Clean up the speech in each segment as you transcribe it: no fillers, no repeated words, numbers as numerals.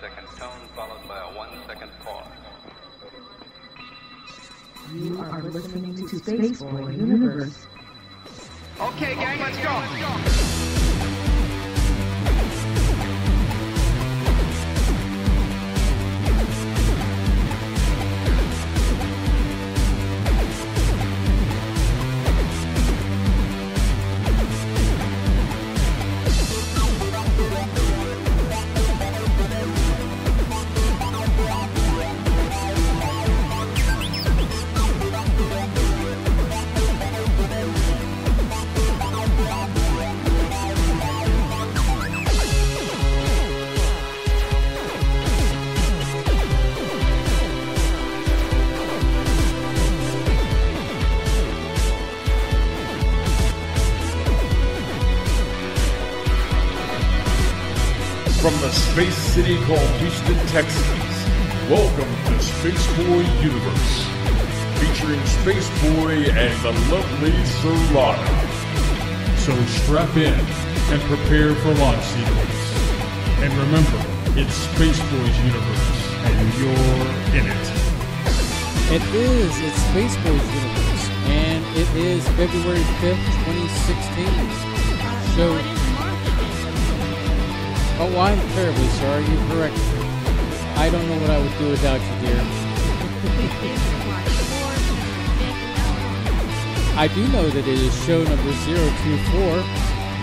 5-second tone followed by a 1-second pause. You are listening to Spaceboy Universe. Okay, gang, let's go. From the space city called Houston, Texas, welcome to Spaceboy Universe, featuring Spaceboy and the lovely Surlana. So strap in and prepare for launch sequence. And remember, it's Spaceboy's Universe, and you're in it. It's Spaceboy's Universe, and it is February 5th, 2016. So, oh, I'm terribly sorry. You're correct. I don't know what I would do without you, dear. I do know that it is show number 024,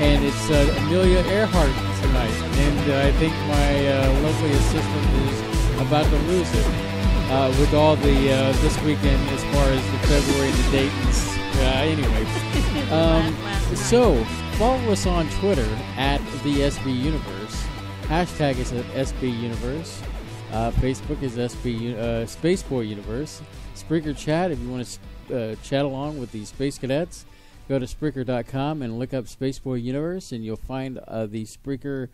and it's Amelia Earhart tonight. And I think my lovely assistant is about to lose it with all the this weekend as far as the February the Dayton's. Anyway, so follow us on Twitter at the SB Universe. Hashtag is at SB Universe. Facebook is Spaceboy Universe. Spreaker chat, if you want to chat along with the Space Cadets, go to Spreaker.com and look up Spaceboy Universe, and you'll find the Spreaker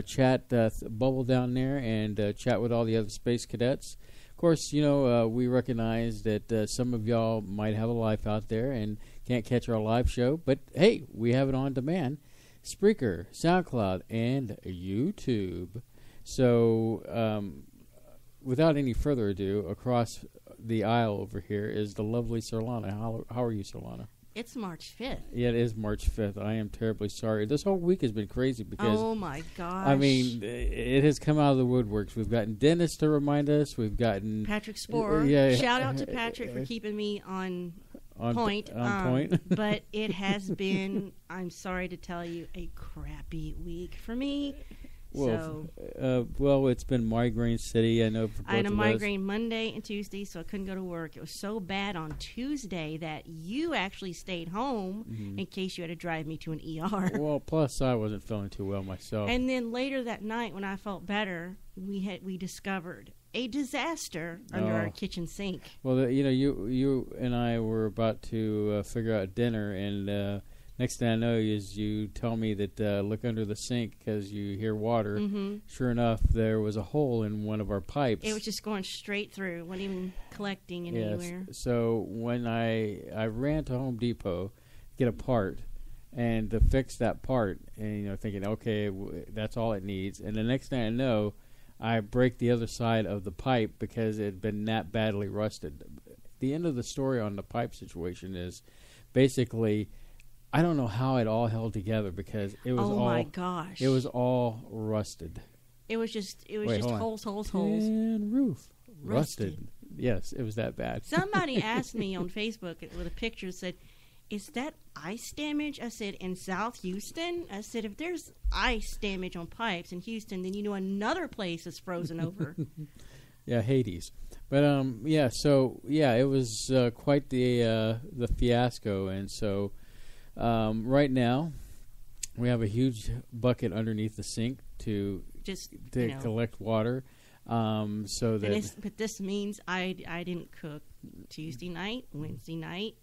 chat bubble down there and chat with all the other Space Cadets. Of course, we recognize that some of y'all might have a life out there and can't catch our live show, but hey, we have it on demand. Spreaker, SoundCloud, and YouTube. So, without any further ado, across the aisle over here is the lovely Surlana. How are you, Surlana? It's March 5th. Yeah, it is March 5th. I am terribly sorry. This whole week has been crazy because... Oh, my gosh. I mean, it has come out of the woodworks. We've gotten Dennis to remind us. We've gotten... Patrick Sporer. Yeah. Shout out to Patrick for keeping me on point. But it has been, I'm sorry to tell you, a crappy week for me. Well, it's been migraine city. I know for both I had a of migraine Monday and Tuesday, so I couldn't go to work. It was so bad on Tuesday that you actually stayed home in case you had to drive me to an ER. Well, plus I wasn't feeling too well myself. And then later that night, when I felt better, we discovered a disaster under our kitchen sink. Well, you and I were about to figure out dinner, and next thing I know is you tell me that look under the sink because you hear water. Mm-hmm. Sure enough, there was a hole in one of our pipes. It was just going straight through, wasn't even collecting anywhere. So when I ran to Home Depot to get a part and to fix that part, and thinking, okay, that's all it needs. And the next thing I know, I break the other side of the pipe because it had been that badly rusted. The end of the story on the pipe situation is basically, I don't know how it all held together because it was my gosh. It was all rusted. It was just holes. And roof. Rusted. Yes, it was that bad. Somebody asked me on Facebook with a picture, said, is that ice damage? I said, in South Houston? I said, if there's ice damage on pipes in Houston, then another place is frozen over. Yeah, Hades. But, it was quite the fiasco. And so right now we have a huge bucket underneath the sink to collect water. But this means I didn't cook Tuesday night, Wednesday night,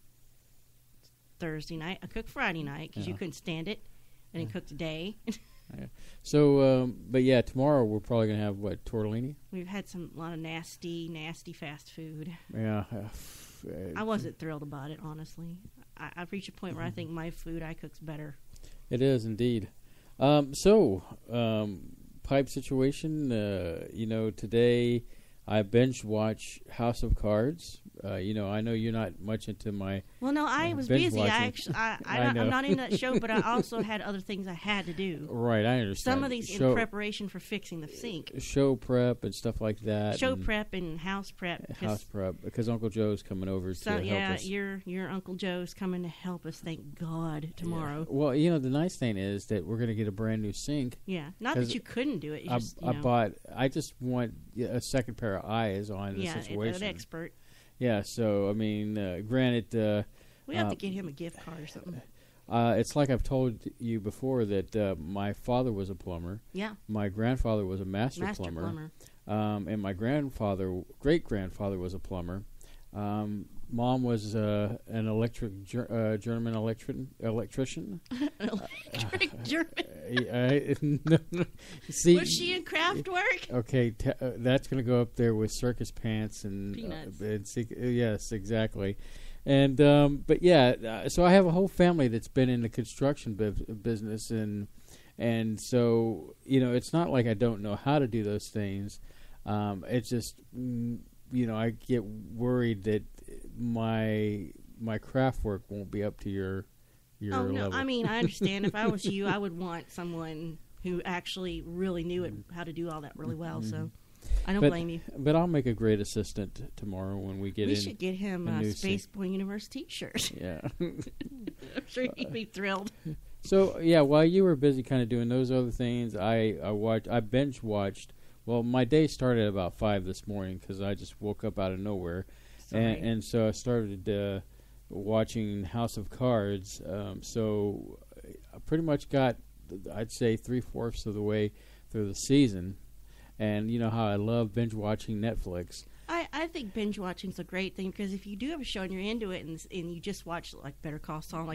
Thursday night. I cooked Friday night because you couldn't stand it. I didn't cook today. So, tomorrow we're probably going to have, tortellini? We've had a lot of nasty fast food. Yeah. I wasn't thrilled about it, honestly. I've reached a point where I think my food I cook's better. It is, indeed. pipe situation, today I binge watch House of Cards. I know you're not much into my. Well, no, I was binge busy. watching. I'm not in that show, but I also had other things I had to do. Right, I understand. Some of these in preparation for fixing the sink. Show prep and stuff like that. Show prep and house prep. House prep, because Uncle Joe's coming over to help us. your Uncle Joe's coming to help us, thank God, tomorrow. Yeah. Well, the nice thing is that we're going to get a brand new sink. Yeah, not that you couldn't do it. I just want a second pair of eyes on the situation. An expert. Yeah, so, granted... we have to get him a gift card or something. It's like I've told you before that my father was a plumber. Yeah. My grandfather was a master plumber. And my great-grandfather was a plumber. Mom was an German electrician. Electric German? No. See, was she in craft work? Okay, that's going to go up there with circus pants and peanuts. Yes, exactly. And so I have a whole family that's been in the construction business, and so it's not like I don't know how to do those things. It's just I get worried that my craft work won't be up to your level. I understand. If I was you, I would want someone who actually really knew how to do all that really well. Mm-hmm. So I don't blame you. But I'll make a great assistant tomorrow when we get in. We should get him a Spaceboy Universe T-shirt. Yeah. I'm sure he'd be thrilled. So, yeah, while you were busy kind of doing those other things, I binge watched. Well, my day started at about 5 this morning because I just woke up out of nowhere. And so I started watching House of Cards. So I pretty much got, I'd say, 3/4 of the way through the season. And you know how I love binge watching Netflix. I think binge watching's a great thing because if you do have a show and you're into it and you just watch like Better Call Saul,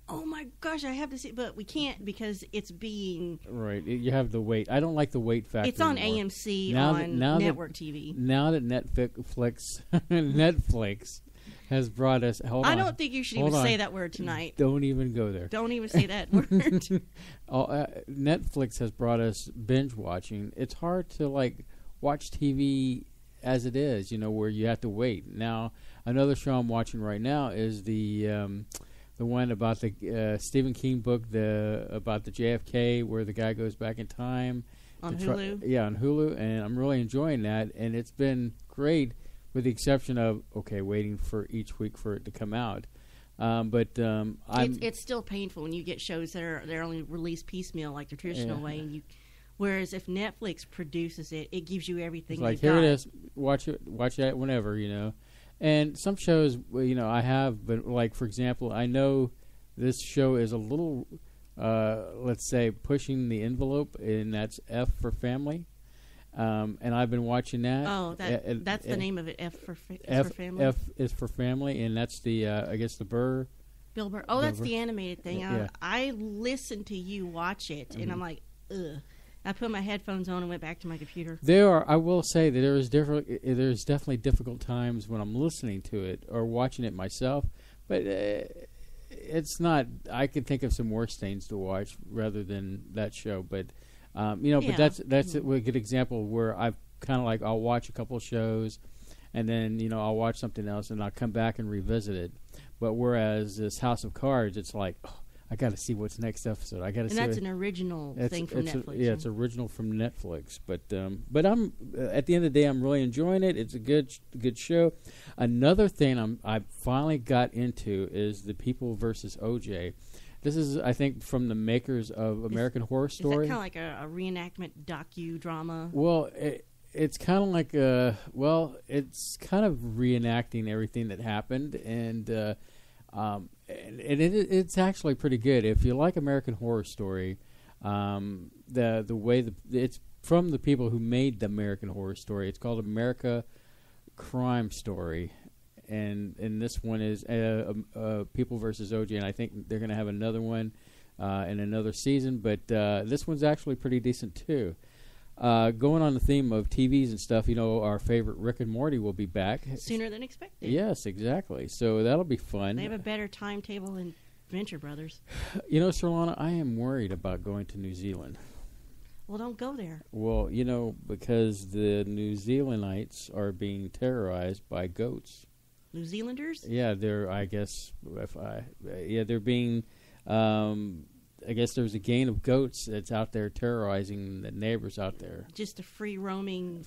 oh my gosh, I have to see it, but we can't because it's being... Right, you have the wait. I don't like the wait factor It's on anymore. AMC on network TV. Now that Netflix has brought us... Hold on. I don't think you should even say that word tonight. Don't even go there. Don't even say that word. Netflix has brought us binge watching. It's hard to watch TV as it is, where you have to wait. Now, another show I'm watching right now is the one about the Stephen King book, about the JFK, where the guy goes back in time. On Hulu? Yeah, on Hulu, and I'm really enjoying that, and it's been great, with the exception of, waiting for each week for it to come out. It's still painful when you get shows that are only released piecemeal, like the traditional way, whereas if Netflix produces it, it gives you everything. It's like, here it is, watch it whenever, And some shows, I have, but for example, I know this show is a little, let's say, pushing the envelope, and that's F for Family. And I've been watching that. Oh, that's the name of it, F for Family? F is for Family, and that's the, I guess, the Burr. Bill Burr. Oh, that's the animated thing. Yeah. I listened to you watch it, and I'm like, ugh. I put my headphones on and went back to my computer. I will say that there's definitely difficult times when I'm listening to it or watching it myself, but it's not. I could think of some worse things to watch rather than that show. But but that's a good example where I've kind of I'll watch a couple of shows, and then I'll watch something else and I'll come back and revisit it. But whereas this House of Cards, it's like, I got to see what's next episode. I got to see. And that's an original thing from Netflix. It's original from Netflix. But I'm at the end of the day, I'm really enjoying it. It's a good show. Another thing I finally got into is The People versus O.J. This is, I think, from the makers of American Horror Story. Is that kind of like a reenactment docudrama? Well, it's kind of like it's kind of reenacting everything that happened, and it's actually pretty good. If you like American Horror Story, the way it's from the people who made the American Horror Story. It's called America Crime Story, and this one is People versus O.J. And I think they're going to have another one in another season. But this one's actually pretty decent too. Going on the theme of TVs and stuff, our favorite Rick and Morty will be back. Sooner than expected. Yes, exactly. So that'll be fun. They have a better timetable than Venture Brothers. Surlana, I am worried about going to New Zealand. Well, don't go there. Well, because the New Zealandites are being terrorized by goats. New Zealanders? Yeah, they're being. I guess there's a gang of goats that's out there terrorizing the neighbors out there. Just a free roaming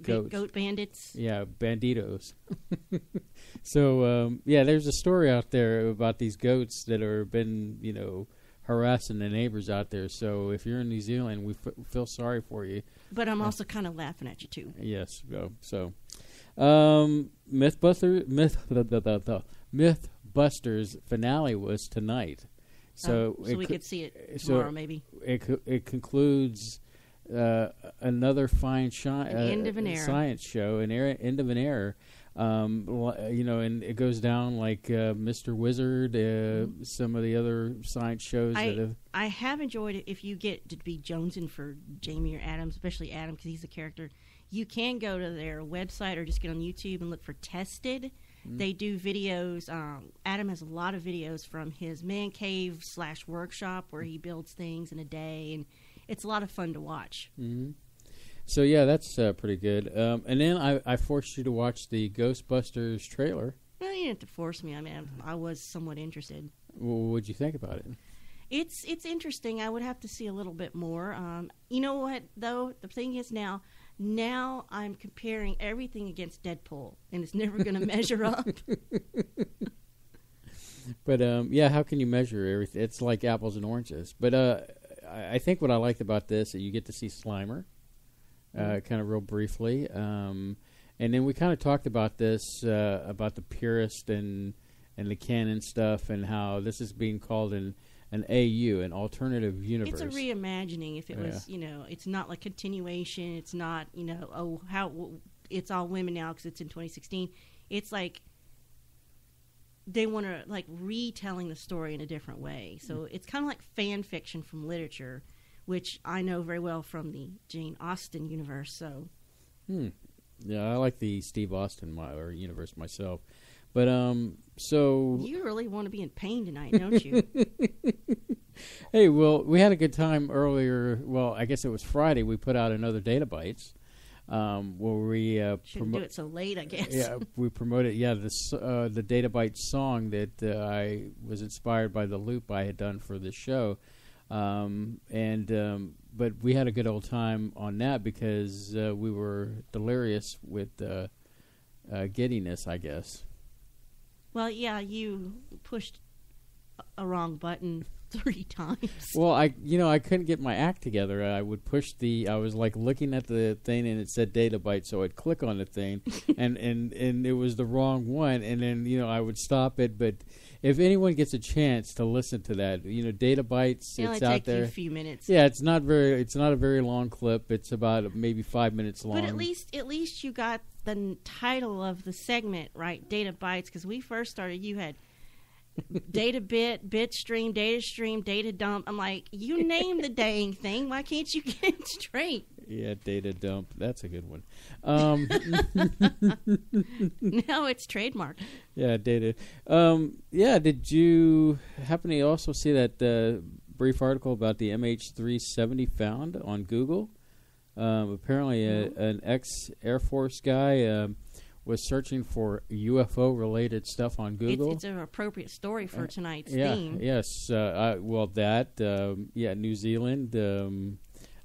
goats. Goat bandits. Yeah, banditos. So there's a story out there about these goats that are been harassing the neighbors out there. So if you're in New Zealand, we feel sorry for you. But I'm also kind of laughing at you too. Yes. Mythbusters finale was tonight. So we could see it tomorrow, maybe. It concludes another fine end of an era. Science show, end of an era. And it goes down like Mr. Wizard, some of the other science shows. I have enjoyed it. If you get to be jonesing for Jamie or Adam, especially Adam because he's a character, you can go to their website or just get on YouTube and look for Tested. They do videos. Adam has a lot of videos from his man cave / workshop where he builds things in a day, and it's a lot of fun to watch. Mm-hmm. So that's pretty good. And then I forced you to watch the Ghostbusters trailer. Well, you didn't have to force me. I mean, I was somewhat interested. Well, what'd you think about it? It's interesting. I would have to see a little bit more. You know what, though? The thing is now I'm comparing everything against Deadpool, and it's never going to measure up. But, how can you measure everything? It's like apples and oranges. But I think what I liked about this is that you get to see Slimer, kind of real briefly. And then we kind of talked about this, about the purist and the canon stuff, and how this is being called an AU, an alternative universe. It's a reimagining. If it was, it's not like continuation. It's not, it's all women now because it's in 2016. It's like they want to like retelling the story in a different way. So it's kind of like fan fiction from literature, which I know very well from the Jane Austen universe. So, yeah, I like the Steve Austin universe myself. But so you really want to be in pain tonight, don't you? Hey, well, we had a good time earlier. Well, I guess it was Friday. We put out another Data Bites, where we shouldn't do it so late, I guess. Yeah, we promoted. Yeah, the Data Bites song that I was inspired by the loop I had done for the show, but we had a good old time on that because we were delirious with giddiness, I guess. Well, yeah, you pushed a wrong button 3 times. Well, I couldn't get my act together. I would push I was like looking at the thing and it said Data Byte, so I'd click on the thing and it was the wrong one, and then I would stop it. But if anyone gets a chance to listen to that, Data Bytes, it's out there. You a few minutes. Yeah, it's not a very long clip. It's about maybe 5 minutes long. But at least you got the title of the segment right, Data Bytes, because we first started, you had data bit stream, data dump. I'm like, you name the dang thing. Why can't you get it straight? Yeah, data dump. That's a good one. Now it's trademarked. Yeah, data. Did you happen to also see that brief article about the MH370 found on Google? Apparently, an ex-Air Force guy was searching for UFO-related stuff on Google. It's an appropriate story for tonight's New theme. Zealand,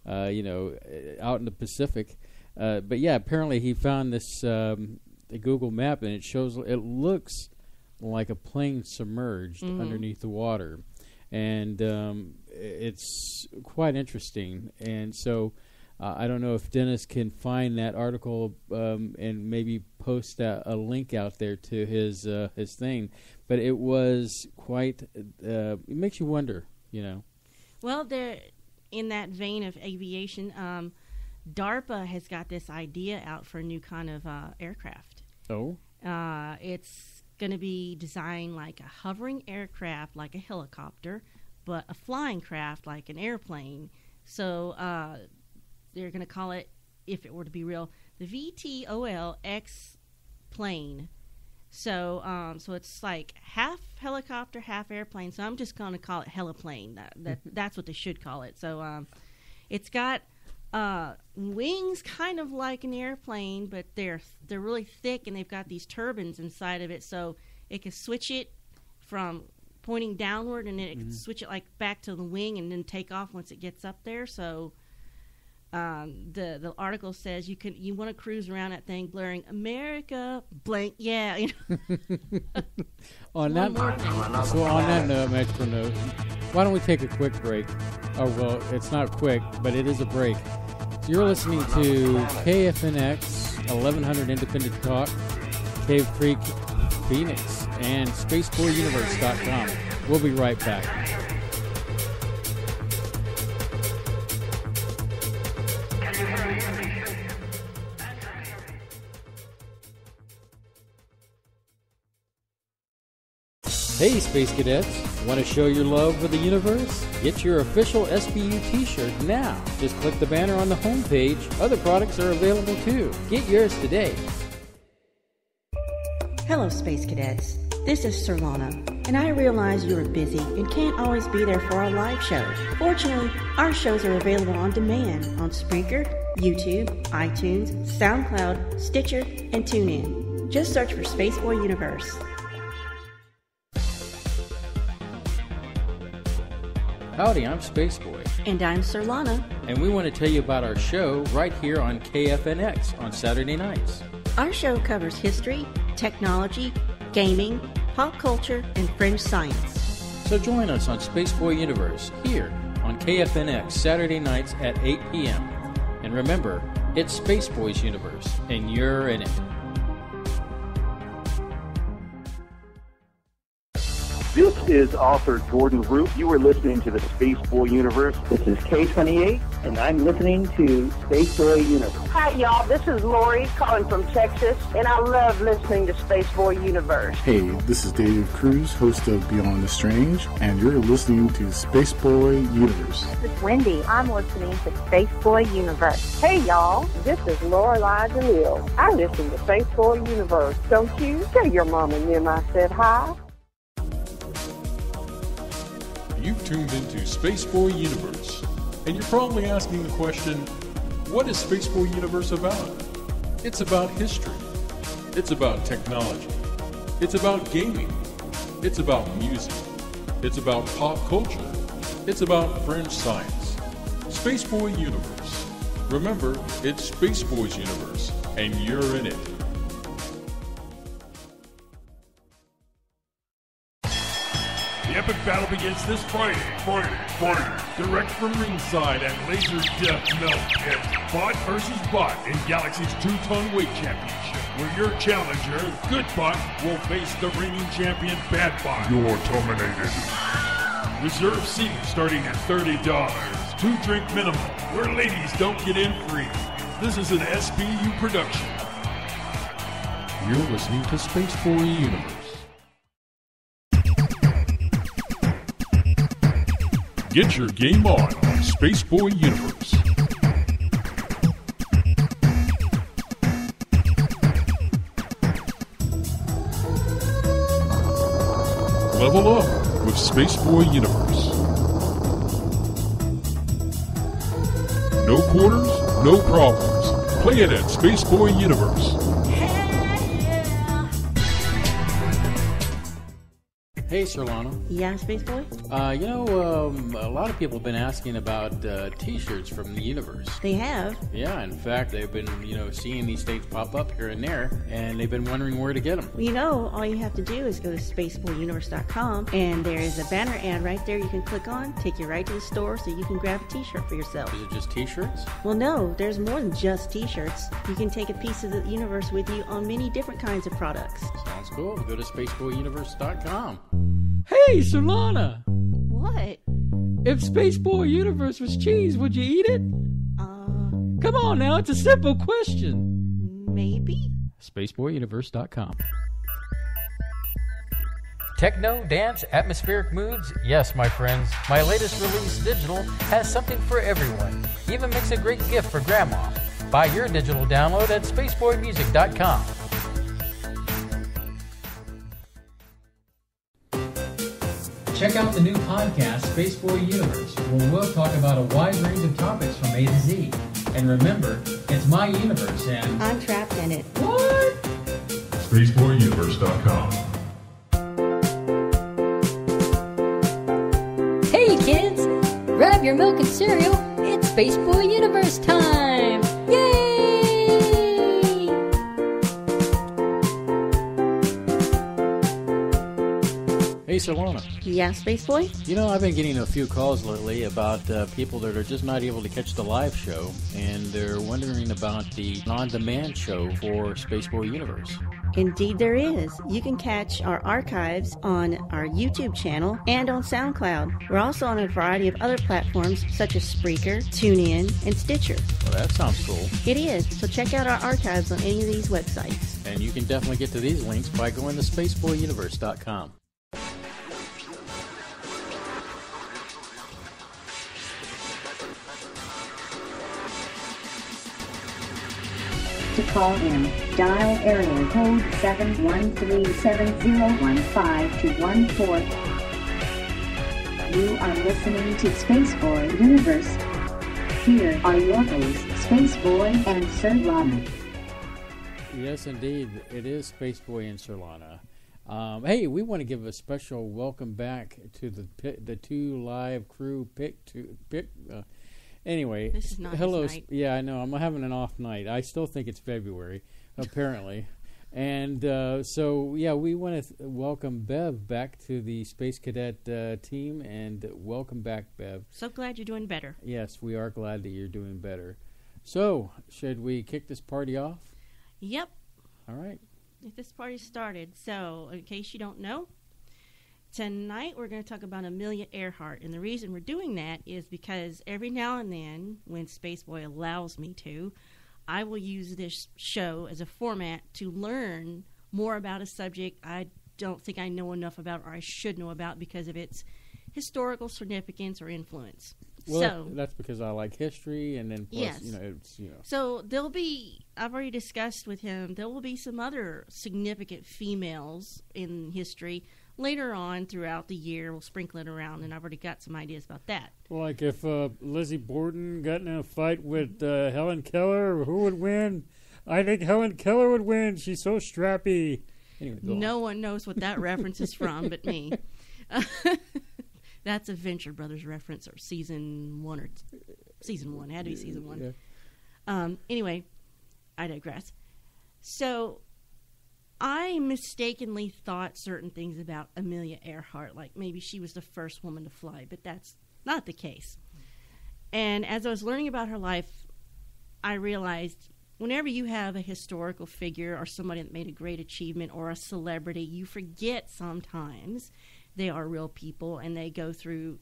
out in the Pacific. But yeah, apparently he found this Google map, and it looks like a plane submerged underneath the water. And it's quite interesting. And so I don't know if Dennis can find that article and maybe post a link out there to his thing. But it was quite. It makes you wonder, Well, in that vein of aviation, DARPA has got this idea out for a new kind of aircraft. Oh. It's going to be designed like a hovering aircraft, like a helicopter, but a flying craft like an airplane. So they're going to call it, if it were to be real, the VTOL-X plane. So it's like half helicopter, half airplane. So I'm just going to call it heliplane. That's what they should call it. So It's got wings kind of like an airplane, but they're really thick, and they've got these turbines inside of it, so it can switch it from pointing downward, and then it can switch it like back to the wing and then take off once it gets up there. So the article says you want to cruise around that thing blaring America blank, yeah. You know. on that note, extra note, why don't we take a quick break? Oh, well, it's not quick, but it is a break. So you're listening to KFNX 1100 Independent Talk, Cave Creek, Phoenix, and SpaceboyUniverse.com. We'll be right back. Hey, Space Cadets! Want to show your love for the universe? Get your official SBU t-shirt now. Just click the banner on the homepage. Other products are available too. Get yours today. Hello, Space Cadets. This is Surlana, and I realize you are busy and can't always be there for our live show. Fortunately, our shows are available on demand on Spreaker, YouTube, iTunes, SoundCloud, Stitcher, and TuneIn. Just search for Spaceboy Universe. Howdy, I'm Spaceboy. And I'm Surlana. And we want to tell you about our show right here on KFNX on Saturday nights. Our show covers history, technology, gaming, pop culture, and fringe science. So join us on Spaceboy Universe here on KFNX Saturday nights at 8 p.m. And remember, it's Spaceboy's Universe, and you're in it. This is author Jordan Root. You are listening to the Spaceboy Universe. This is K28, and I'm listening to Spaceboy Universe. Hi, y'all. This is Lori calling from Texas, and I love listening to Spaceboy Universe. Hey, this is Dave Cruz, host of Beyond the Strange, and you're listening to Spaceboy Universe. This is Wendy. I'm listening to Spaceboy Universe. Hey, y'all. This is Lorelai DeLille. I listen to Spaceboy Universe. Don't you? Tell your mom and them I said hi. You've tuned into Spaceboy Universe, and you're probably asking the question, what is Spaceboy Universe about? It's about history. It's about technology. It's about gaming. It's about music. It's about pop culture. It's about fringe science. Spaceboy Universe. Remember, it's Spaceboy's Universe, and you're in it. The epic battle begins this Friday. Direct from ringside at Laser Death Melt. It's Bot vs. Bot in Galaxy's 2-ton weight championship, where your challenger, Good Bot, will face the reigning champion, Bad Bot. You're terminated. Reserve seating starting at $30. 2-drink minimum, where ladies don't get in free. This is an SBU production. You're listening to Spaceboy Universe. Get your game on Spaceboy Universe. Level up with Spaceboy Universe. No quarters, no problems. Play it at Spaceboy Universe. Hey, Surlana. Yeah, Spaceboy? A lot of people have been asking about T-shirts from the universe. They have? Yeah, in fact, they've been, seeing these things pop up here and there, and they've been wondering where to get them. Well, all you have to do is go to SpaceboyUniverse.com, and there is a banner ad right there you can click on, take you right to the store so you can grab a T-shirt for yourself. Is it just T-shirts? Well, no, there's more than just T-shirts. You can take a piece of the universe with you on many different kinds of products. Sounds cool. Go to SpaceboyUniverse.com. Hey, Surlana! What? If Spaceboy Universe was cheese, would you eat it? Come on now, it's a simple question. Maybe. SpaceboyUniverse.com. Techno, dance, atmospheric moods? Yes, my friends. My latest release, Digital, has something for everyone. Even makes a great gift for Grandma. Buy your digital download at Check out the new podcast, Spaceboy Universe, where we'll talk about a wide range of topics from A to Z. And remember, it's my universe, and I'm trapped in it. What? SpaceboyUniverse.com. Hey kids, grab your milk and cereal. It's Spaceboy Universe time! Yay! Hey, Surlana. Yeah, Spaceboy? You know, I've been getting a few calls lately about people that are just not able to catch the live show, and they're wondering about the on-demand show for Spaceboy Universe. Indeed there is. You can catch our archives on our YouTube channel and on SoundCloud. We're also on a variety of other platforms such as Spreaker, TuneIn, and Stitcher. Well, that sounds cool. It is. So check out our archives on any of these websites. And you can definitely get to these links by going to SpaceboyUniverse.com. To call in, dial area code 713-701-5214. You are listening to Spaceboy Universe. Here are your hosts, Spaceboy and Surlana. Yes, indeed. It is Spaceboy and Surlana. Hey, we want to give a special welcome back to the two live crew Anyway, this is not hello. his night. Yeah, I know. I'm having an off night. I still think it's February, apparently. And so, yeah, we want to welcome Bev back to the Space Cadet team, and welcome back, Bev. So glad you're doing better. Yes, we are glad that you're doing better. So, should we kick this party off? Yep. All right. Get this party started. So, in case you don't know, tonight we're going to talk about Amelia Earhart, and the reason we're doing that is because every now and then, when Spaceboy allows me to, I will use this show as a format to learn more about a subject I don't think I know enough about or I should know about because of its historical significance or influence. Well, so that's because I like history, and then plus, yes. It's. So there'll be, I've already discussed with him, there will be some other significant females in history. Later on throughout the year, we'll sprinkle it around, and I've already got some ideas about that. Well, like if Lizzie Borden got in a fight with Helen Keller, who would win? I think Helen Keller would win. She's so strappy. Anyway, no one knows what that reference is from but me. That's a Venture Brothers reference, or season one. It had to be season one. Yeah. Anyway, I digress. So I mistakenly thought certain things about Amelia Earhart, like maybe she was the first woman to fly, but that's not the case. And as I was learning about her life, I realized whenever you have a historical figure or somebody that made a great achievement or a celebrity, you forget sometimes they are real people and they go through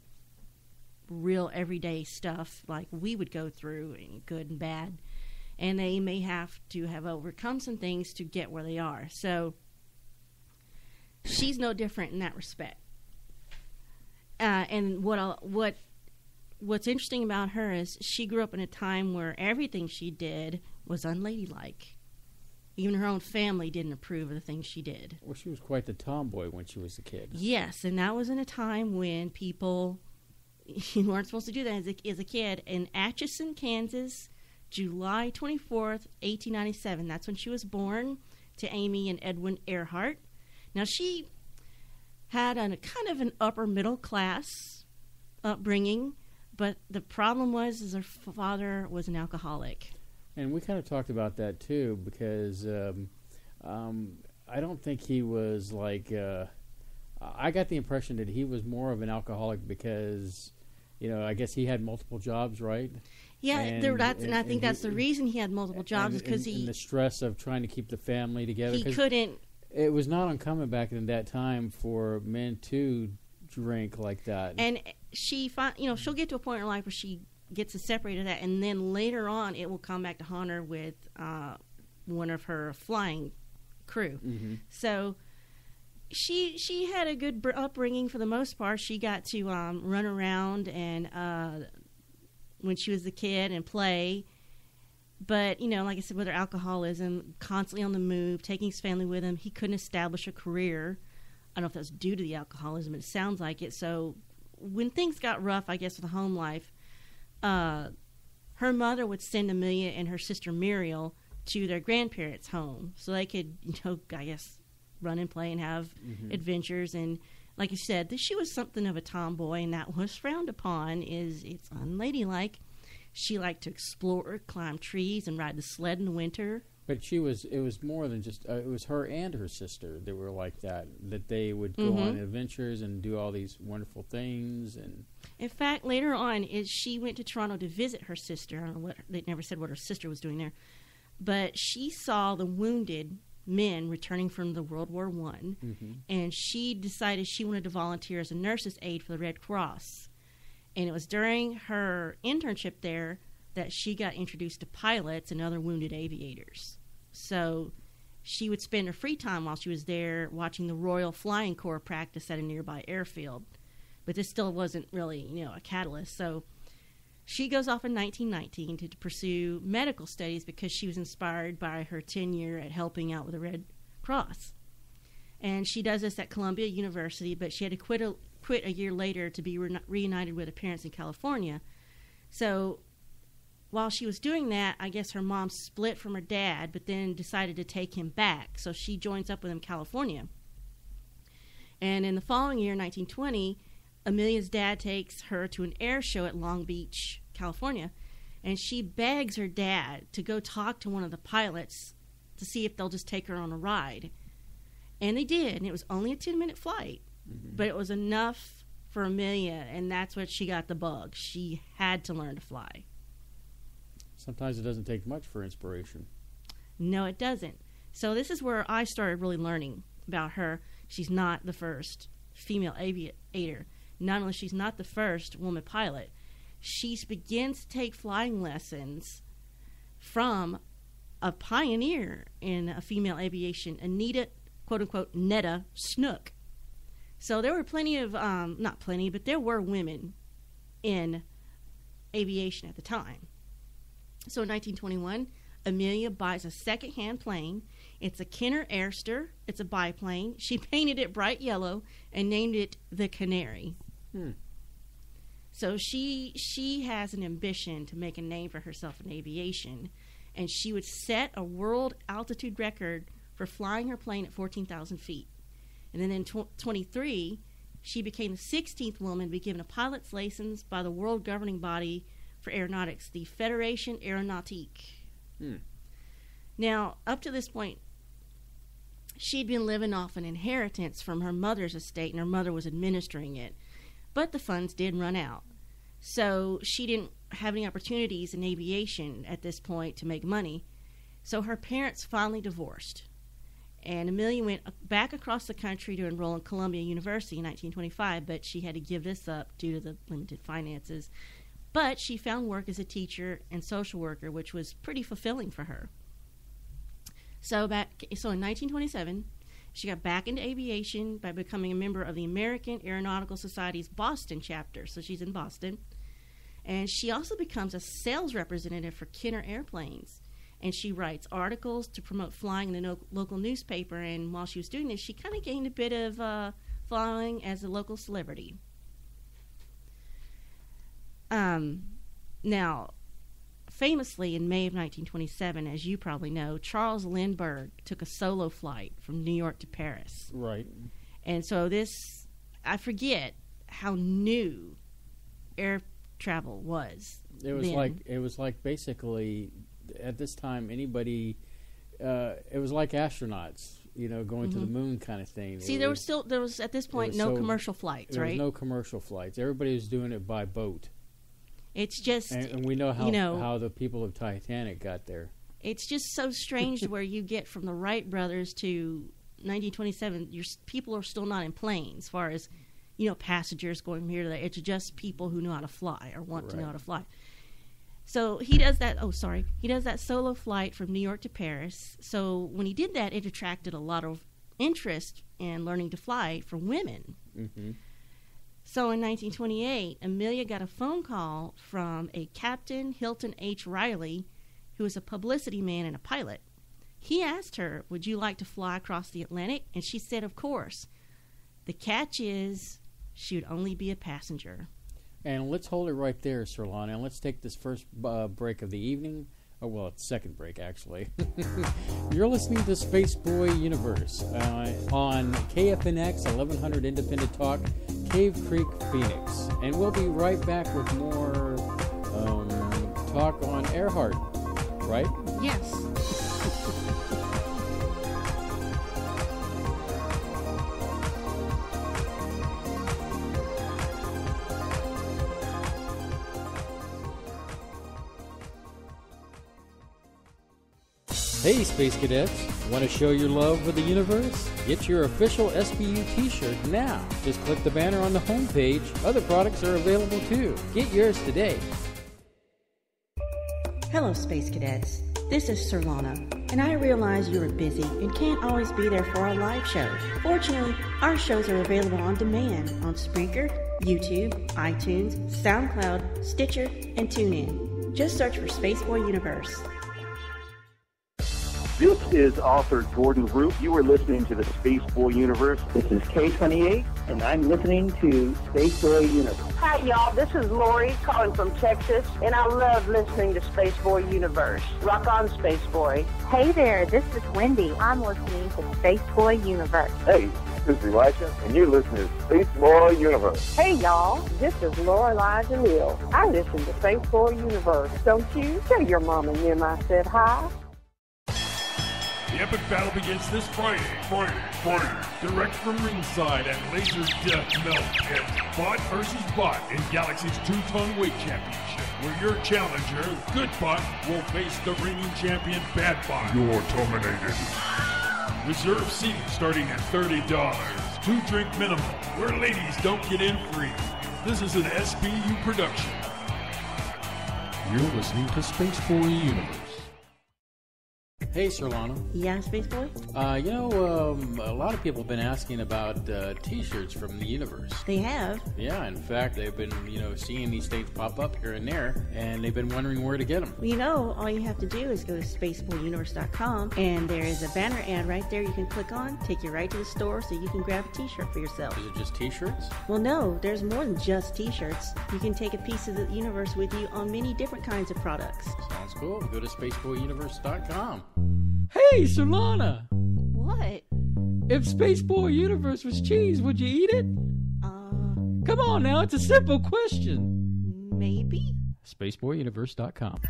real everyday stuff like we would go through, good and bad. And they may have to have overcome some things to get where they are. So she's no different in that respect. And what's interesting about her is she grew up in a time where everything she did was unladylike. Even her own family didn't approve of the things she did. Well, she was quite the tomboy when she was a kid. Yes, and that was in a time when people you weren't supposed to do that as a kid. In Atchison, Kansas, July 24th, 1897. That's when she was born, to Amy and Edwin Earhart. Now, she had a kind of an upper middle class upbringing, but the problem was her father was an alcoholic. And we kind of talked about that, too, because I don't think he was like... I got the impression that he was more of an alcoholic because, I guess he had multiple jobs, right? Yeah, and I think that's the reason he had multiple jobs, is because the stress of trying to keep the family together. He couldn't. It was not uncommon back in that time for men to drink like that. And she'll get to a point in her life where she gets to separate of that, and then later on it will come back to haunt her with one of her flying crew. Mm-hmm. So she had a good upbringing for the most part. She got to run around and when she was a kid and play. But, like I said, with her alcoholism, constantly on the move, taking his family with him, he couldn't establish a career. I don't know if that's due to the alcoholism, but it sounds like it. So when things got rough, I guess, with the home life, her mother would send Amelia and her sister Muriel to their grandparents' home so they could, I guess, run and play and have adventures. And like you said, she was something of a tomboy, and that was frowned upon. It's unladylike. She liked to explore, climb trees, and ride the sled in the winter. But it was more than just, it was her and her sister that were like that they would go on adventures and do all these wonderful things. And in fact, later on, she went to Toronto to visit her sister. I don't know they never said what her sister was doing there. But she saw the wounded men returning from the World War I, and she decided she wanted to volunteer as a nurse's aide for the Red Cross. And it was during her internship there that she got introduced to pilots and other wounded aviators. So she would spend her free time while she was there watching the Royal Flying Corps practice at a nearby airfield. But this still wasn't really, a catalyst. So she goes off in 1919 to pursue medical studies because she was inspired by her tenure at helping out with the Red Cross. And she does this at Columbia University, but she had to quit a year later to be reunited with her parents in California. So while she was doing that, I guess her mom split from her dad, but then decided to take him back. So she joins up with him in California. And in the following year, 1920, Amelia's dad takes her to an air show at Long Beach, California, and she begs her dad to go talk to one of the pilots to see if they'll just take her on a ride. And they did, and it was only a 10-minute flight, but it was enough for Amelia, and that's what she got the bug. She had to learn to fly. Sometimes it doesn't take much for inspiration. No, it doesn't. So this is where I started really learning about her. She's not the first female aviator. Not only she's not the first woman pilot, she begins to take flying lessons from a pioneer in a female aviation, Anita, quote-unquote, Netta Snook. So there were plenty of, not plenty, but there were women in aviation at the time. So in 1921, Amelia buys a second-hand plane. It's a Kenner Airster. It's a biplane. She painted it bright yellow and named it the Canary. So she has an ambition to make a name for herself in aviation, and she would set a world altitude record for flying her plane at 14,000 feet. And then in 23, she became the 16th woman to be given a pilot's license by the world governing body for aeronautics, the Fédération Aéronautique. Now, up to this point, she'd been living off an inheritance from her mother's estate, and her mother was administering it. But the funds did run out. So she didn't have any opportunities in aviation at this point to make money. So her parents finally divorced. And Amelia went back across the country to enroll in Columbia University in 1925, but she had to give this up due to the limited finances. But she found work as a teacher and social worker, which was pretty fulfilling for her. So in 1927, she got back into aviation by becoming a member of the American Aeronautical Society's Boston chapter. So she's in Boston. And she also becomes a sales representative for Kenner Airplanes. And she writes articles to promote flying in the local newspaper. And while she was doing this, she kind of gained a bit of following as a local celebrity. Now, famously, in May of 1927, as you probably know, Charles Lindbergh took a solo flight from New York to Paris. Right. And so this, I forget how new air travel was. It was like basically at this time anybody. It was like astronauts, going to the moon kind of thing. See, there was at this point no commercial flights, right? There was no commercial flights. Everybody was doing it by boat. It's just, and we know how the people of Titanic got there. It's just so strange where you get from the Wright brothers to 1927. People are still not in planes, as far as passengers going from here to there. It's just people who know how to fly or want to know how to fly. So he does that. He does that solo flight from New York to Paris. So when he did that, it attracted a lot of interest in learning to fly for women. Mm-hmm. So in 1928, Amelia got a phone call from a Captain Hilton H. Riley, who was a publicity man and a pilot. He asked her, "Would you like to fly across the Atlantic?" And she said, "Of course." The catch is she would only be a passenger. And let's hold it right there, Surlana, and let's take this first break of the evening. Oh, well, it's second break, actually. You're listening to Spaceboy Universe on KFNX 1100 Independent Talk, Cave Creek, Phoenix. And we'll be right back with more talk on Earhart, right? Yes. Hey, Space Cadets! Want to show your love for the universe? Get your official SBU t-shirt now. Just click the banner on the homepage. Other products are available too. Get yours today. Hello, Space Cadets. This is Surlana, and I realize you are busy and can't always be there for our live show. Fortunately, our shows are available on demand on Spreaker, YouTube, iTunes, SoundCloud, Stitcher, and TuneIn. Just search for Spaceboy Universe. This is author Jordan Root. You are listening to the Spaceboy Universe. This is K28, and I'm listening to Spaceboy Universe. Hi, y'all. This is Lori calling from Texas, and I love listening to Spaceboy Universe. Rock on, Spaceboy. Hey there, this is Wendy. I'm listening to Spaceboy Universe. Hey, this is Elisha, and you're listening to Spaceboy Universe. Hey, y'all. This is Lorelei DeLille. I listen to Spaceboy Universe. Don't you? Tell your mom and them I said hi. The epic battle begins this Friday. Direct from ringside at Laser Death Melt. It's Bot versus Bot in Galaxy's 2-ton weight championship, where your challenger, Good Bot, will face the reigning champion, Bad Bot. You're terminated. Reserve seating starting at $30. 2-drink minimum, where ladies don't get in free. This is an SBU production. You're listening to Spaceboy Universe. Hey, Surlana. Yeah, Spaceboy? A lot of people have been asking about T-shirts from the universe. They have? Yeah, in fact, they've been, seeing these things pop up here and there, and they've been wondering where to get them. Well, all you have to do is go to spaceboyuniverse.com, and there is a banner ad right there you can click on, take you right to the store so you can grab a T-shirt for yourself. Is it just T-shirts? Well, no, there's more than just T-shirts. You can take a piece of the universe with you on many different kinds of products. Sounds cool. Go to spaceboyuniverse.com. Hey, Surlana! What? If Spaceboy Universe was cheese, would you eat it? Come on now, it's a simple question. Maybe. Spaceboyuniverse.com.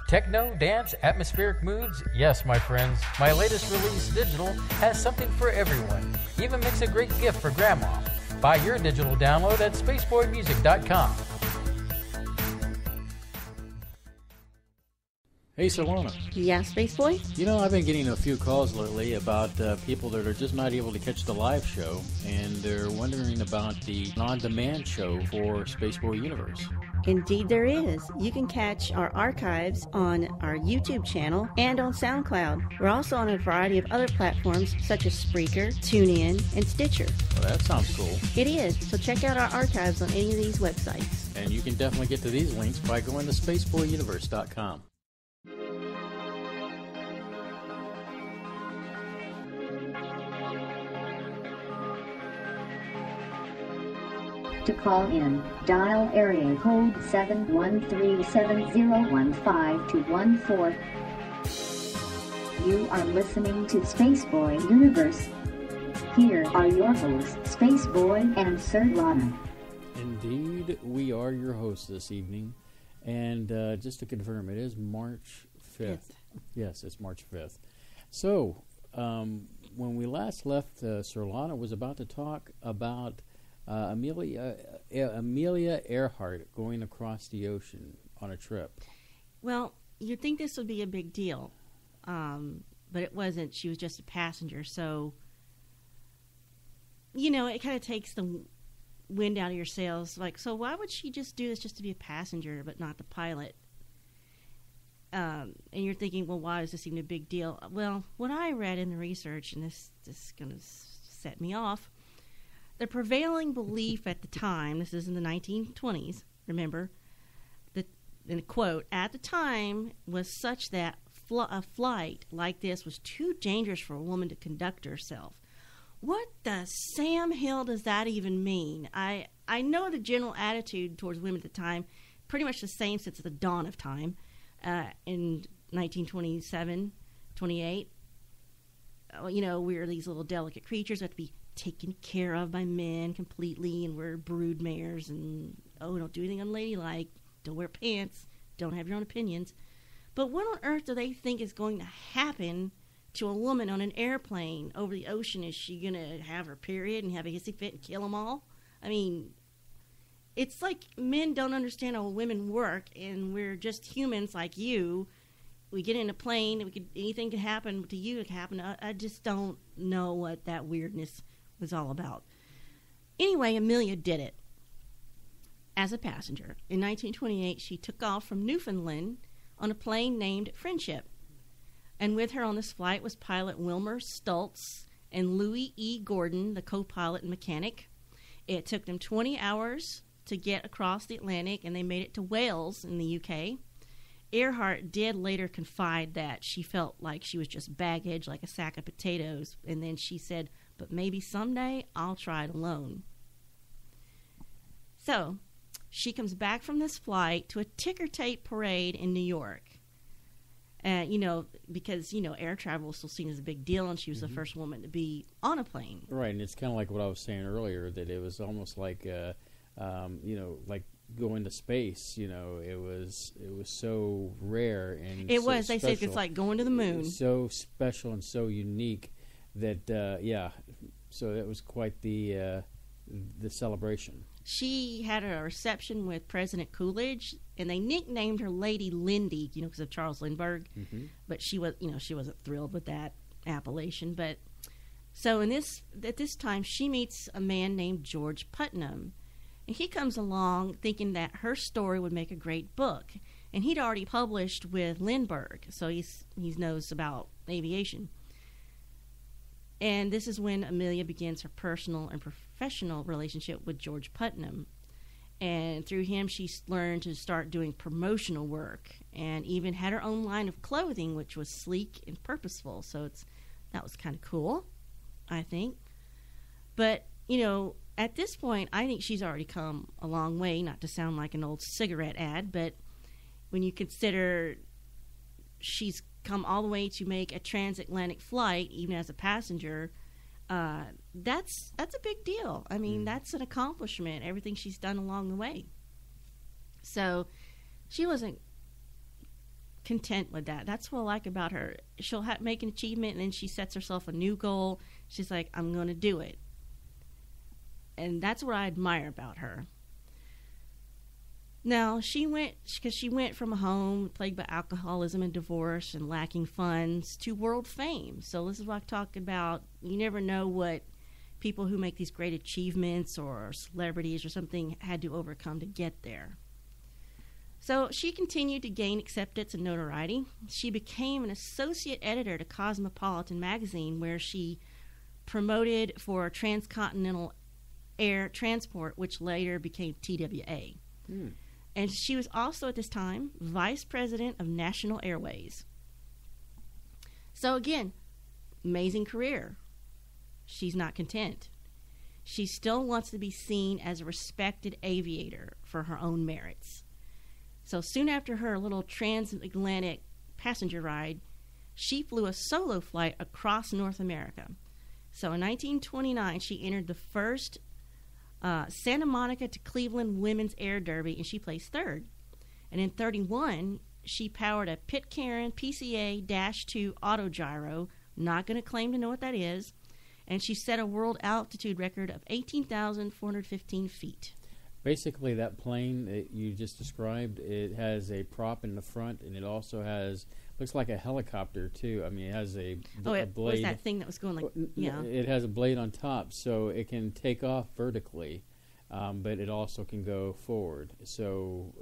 Techno, dance, atmospheric moods? Yes, my friends. My latest release, Digital, has something for everyone. Even makes a great gift for Grandma. Buy your digital download at spaceboymusic.com. Hey, Surlana. Yeah, Spaceboy? I've been getting a few calls lately about people that are just not able to catch the live show, and they're wondering about the on-demand show for Spaceboy Universe. Indeed there is. You can catch our archives on our YouTube channel and on SoundCloud. We're also on a variety of other platforms such as Spreaker, TuneIn, and Stitcher. Well, that sounds cool. It is. So check out our archives on any of these websites. And you can definitely get to these links by going to spaceboyuniverse.com. To call in, dial area code 713-701-5214. You are listening to Spaceboy Universe. Here are your hosts, Spaceboy and Surlana. Indeed, we are your hosts this evening. And just to confirm, it is March 5th. Yes, it's March 5th. So, when we last left, Surlana was about to talk about Amelia Earhart going across the ocean on a trip. Well, you'd think this would be a big deal, but it wasn't. She was just a passenger, so it kind of takes the wind out of your sails. Like, so why would she just do this just to be a passenger, but not the pilot? And you're thinking, well, why is this even a big deal? Well, what I read in the research, and this is going to set me off. The prevailing belief at the time, this is in the 1920s, remember, and a quote, at the time was such that a flight like this was too dangerous for a woman to conduct herself. what the Sam Hill does that even mean? I know the general attitude towards women at the time, pretty much the same since the dawn of time, in 1927, 28. We're these little delicate creatures that have to be taken care of by men completely, and we're brood mares, and, don't do anything unladylike, don't wear pants, don't have your own opinions. But what on earth do they think is going to happen to a woman on an airplane over the ocean? Is she going to have her period and have a hissy fit and kill them all? I mean, it's like men don't understand how women work, and we're just humans like you. We get in a plane, anything could happen to you. It could happen. I just don't know what that weirdness was all about. Anyway, Amelia did it as a passenger. In 1928, she took off from Newfoundland on a plane named Friendship. And with her on this flight was pilot Wilmer Stultz and Louis E. Gordon, the co-pilot and mechanic. It took them 20 hours to get across the Atlantic, and they made it to Wales in the UK. Earhart did later confide that she felt like she was just baggage, like a sack of potatoes, and then she said, but maybe someday I'll try it alone. So, she comes back from this flight to a ticker tape parade in New York. Because, air travel was still seen as a big deal, and she was the first woman to be on a plane. Right, and it's kind of like what I was saying earlier, that it was almost like, like going to space. It was so rare and it so was. They special. said it's like going to the moon. So special and so unique that, so that was quite the celebration. She had a reception with President Coolidge, and they nicknamed her Lady Lindy, because of Charles Lindbergh. Mm-hmm. But she wasn't thrilled with that appellation. But so at this time, she meets a man named George Putnam, and he comes along thinking that her story would make a great book. And he'd already published with Lindbergh, so he knows about aviation. And this is when Amelia begins her personal and professional relationship with George Putnam. And through him, she learned to start doing promotional work, and even had her own line of clothing, which was sleek and purposeful. So that was kind of cool, I think. But, at this point, I think she's already come a long way, not to sound like an old cigarette ad, but when you consider she's come all the way to make a transatlantic flight, even as a passenger, that's a big deal. I mean, that's an accomplishment, everything she's done along the way. So she wasn't content with that. That's what I like about her. She'll make an achievement, and then she sets herself a new goal. She's like, I'm going to do it. And that's what I admire about her. Now, she went from a home plagued by alcoholism and divorce and lacking funds to world fame. So this is what I talk about. You never know what people who make these great achievements or celebrities or something had to overcome to get there. So she continued to gain acceptance and notoriety. She became an associate editor to Cosmopolitan magazine, where she promoted for transcontinental air transport, which later became TWA. And she was also, at this time, vice president of National Airways. So again, amazing career. She's not content. She still wants to be seen as a respected aviator for her own merits. So soon after her little transatlantic passenger ride, she flew a solo flight across North America. So in 1929, she entered the first Santa Monica to Cleveland Women's Air Derby, and she placed third. And in 31, she powered a Pitcairn PCA-2 autogyro, not going to claim to know what that is, and she set a world altitude record of 18,415 feet. Basically, that plane that you just described, it has a prop in the front, and it also looks like a helicopter, too. I mean, it has a blade. What was that thing that was going like, It has a blade on top, so it can take off vertically, but it also can go forward. So,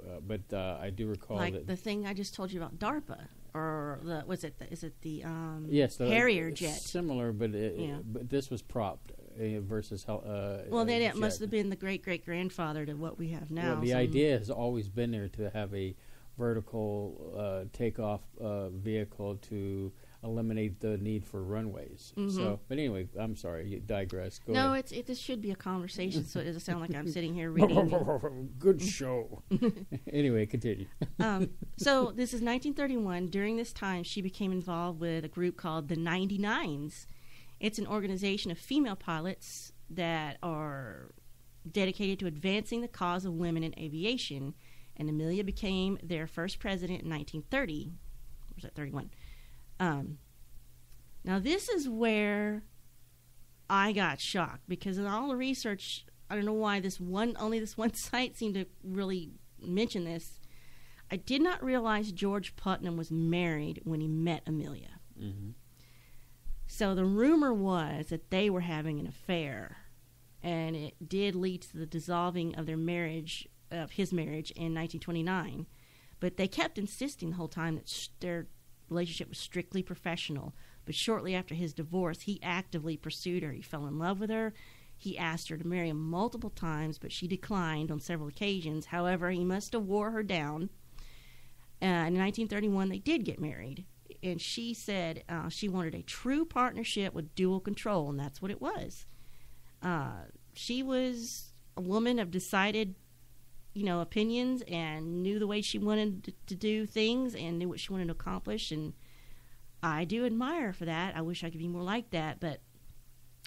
I do recall like the thing I just told you about DARPA, or is it the yes, Harrier jet? Similar, but but this was propped versus well, then it must have been the great-great-grandfather to what we have now. Well, the idea has always been there to have a vertical takeoff vehicle to eliminate the need for runways. Mm-hmm. So, but anyway, I'm sorry, you digress. Go no, ahead. this should be a conversation, so it doesn't sound like I'm sitting here reading. Good show. Anyway, continue. So this is 1931. During this time, she became involved with a group called the 99s. It's an organization of female pilots that are dedicated to advancing the cause of women in aviation. And Amelia became their first president in 1930. Or was that 31? Now, this is where I got shocked, because in all the research, I don't know why only this one site seemed to really mention this. I did not realize George Putnam was married when he met Amelia. Mm-hmm. So the rumor was that they were having an affair, and it did lead to the dissolving of his marriage in 1929. But they kept insisting the whole time that their relationship was strictly professional. But shortly after his divorce, he actively pursued her. He fell in love with her. He asked her to marry him multiple times, but she declined on several occasions. However, he must have wore her down. In 1931, they did get married. And she said she wanted a true partnership with dual control, and that's what it was. She was a woman of decided, opinions, and knew the way she wanted to do things and knew what she wanted to accomplish, and I do admire her for that. I wish I could be more like that. But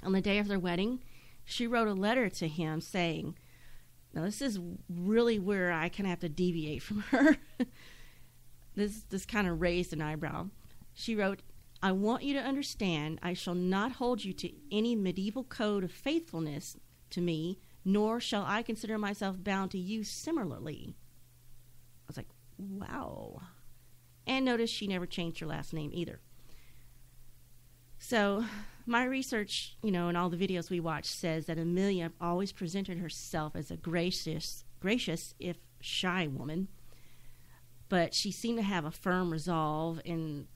on the day of their wedding, she wrote a letter to him saying, now this is really where I kind of have to deviate from her. This kind of raised an eyebrow. She wrote, I want you to understand I shall not hold you to any medieval code of faithfulness to me, nor shall I consider myself bound to you similarly. I was like, wow. And notice she never changed her last name either. So my research, and all the videos we watched says that Amelia always presented herself as a gracious, if shy woman. But she seemed to have a firm resolve and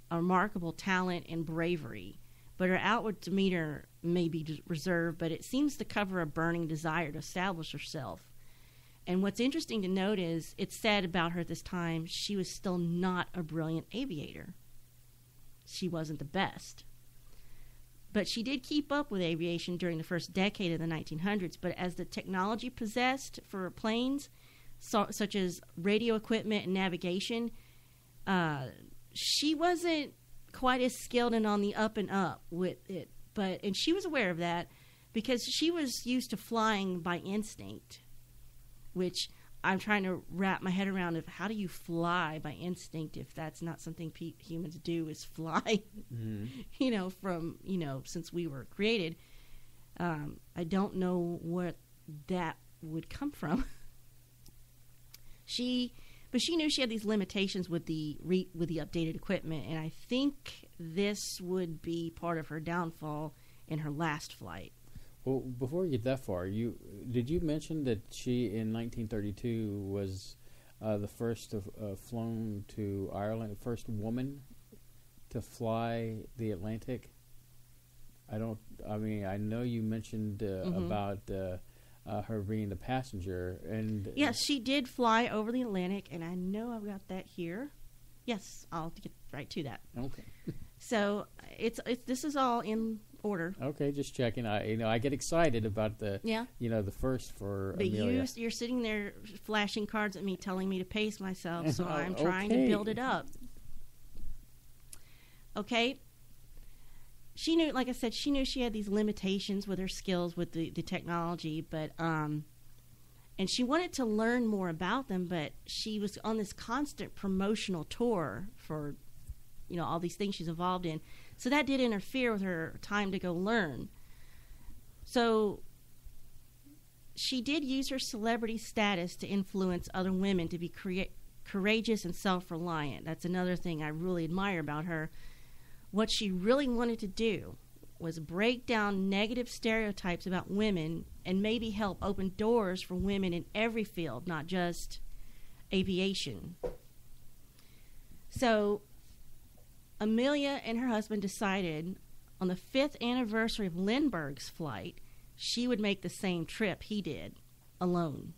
a remarkable talent and bravery. But her outward demeanor may be reserved, but it seems to cover a burning desire to establish herself. And what's interesting to note is it's said about her at this time she was still not a brilliant aviator. She wasn't the best. But she did keep up with aviation during the first decade of the 1900s. But as the technology possessed for planes, such as radio equipment and navigation, she wasn't quite as skilled and on the up and up with it. And she was aware of that because she was used to flying by instinct, which I'm trying to wrap my head around of how do you fly by instinct if that's not something humans do is fly, from, since we were created. I don't know what that would come from. But she knew she had these limitations with the updated equipment, and I think this would be part of her downfall in her last flight. Well, before we get that far, did you mention that she in 1932 was the first to flown to Ireland, first woman to fly the Atlantic? I know you mentioned about her being the passenger, and yes, she did fly over the Atlantic, and I know I've got that here. Yes, I'll get right to that. Okay. So this is all in order. Okay, just checking. I get excited about the the first for but Amelia. You're sitting there flashing cards at me, telling me to pace myself, so I'm trying to build it up. Okay. She knew, like I said, she had these limitations with her skills with the technology, but and she wanted to learn more about them, but she was on this constant promotional tour for, all these things she's involved in. So that did interfere with her time to go learn. So she did use her celebrity status to influence other women to be courageous and self-reliant. That's another thing I really admire about her. What she really wanted to do was break down negative stereotypes about women and maybe help open doors for women in every field, not just aviation. So Amelia and her husband decided on the 5th anniversary of Lindbergh's flight, she would make the same trip he did, alone.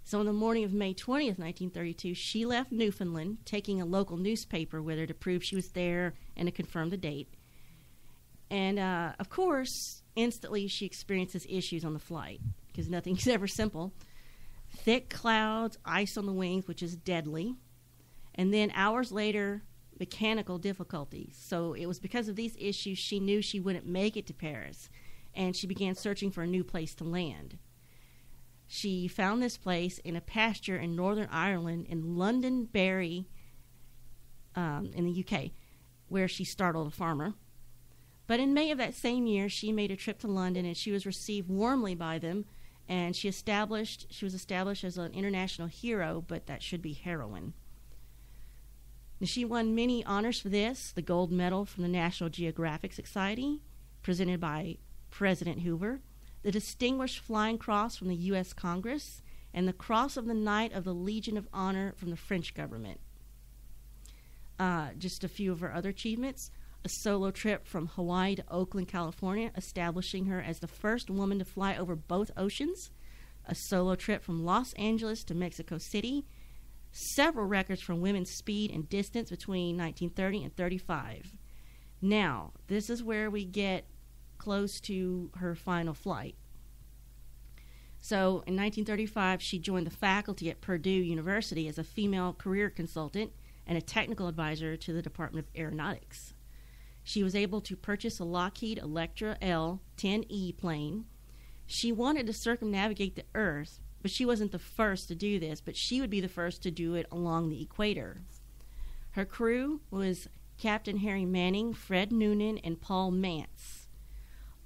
So on the morning of May 20th, 1932, she left Newfoundland, taking a local newspaper with her to prove she was there and to confirm the date. And, of course, instantly she experiences issues on the flight, because nothing's ever simple. Thick clouds, ice on the wings, which is deadly. And then hours later, mechanical difficulties. So it was because of these issues she knew she wouldn't make it to Paris, and she began searching for a new place to land. She found this place in a pasture in Northern Ireland in Londonderry, in the UK, where she startled a farmer. But in May of that same year, she made a trip to London, and she was received warmly by them, and she was established as an international hero, but that should be heroine. And she won many honors for this: the gold medal from the National Geographic Society, presented by President Hoover, the Distinguished Flying Cross from the U.S. Congress, and the Cross of the Knight of the Legion of Honor from the French government. Just a few of her other achievements: a solo trip from Hawaii to Oakland, California, establishing her as the first woman to fly over both oceans; a solo trip from Los Angeles to Mexico City; several records for women's speed and distance between 1930 and 35. Now, this is where we get close to her final flight. So, in 1935, she joined the faculty at Purdue University as a female career consultant and a technical advisor to the Department of Aeronautics. She was able to purchase a Lockheed Electra L-10E plane. She wanted to circumnavigate the Earth, but she wasn't the first to do this, but she would be the first to do it along the equator. Her crew was Captain Harry Manning, Fred Noonan, and Paul Mance,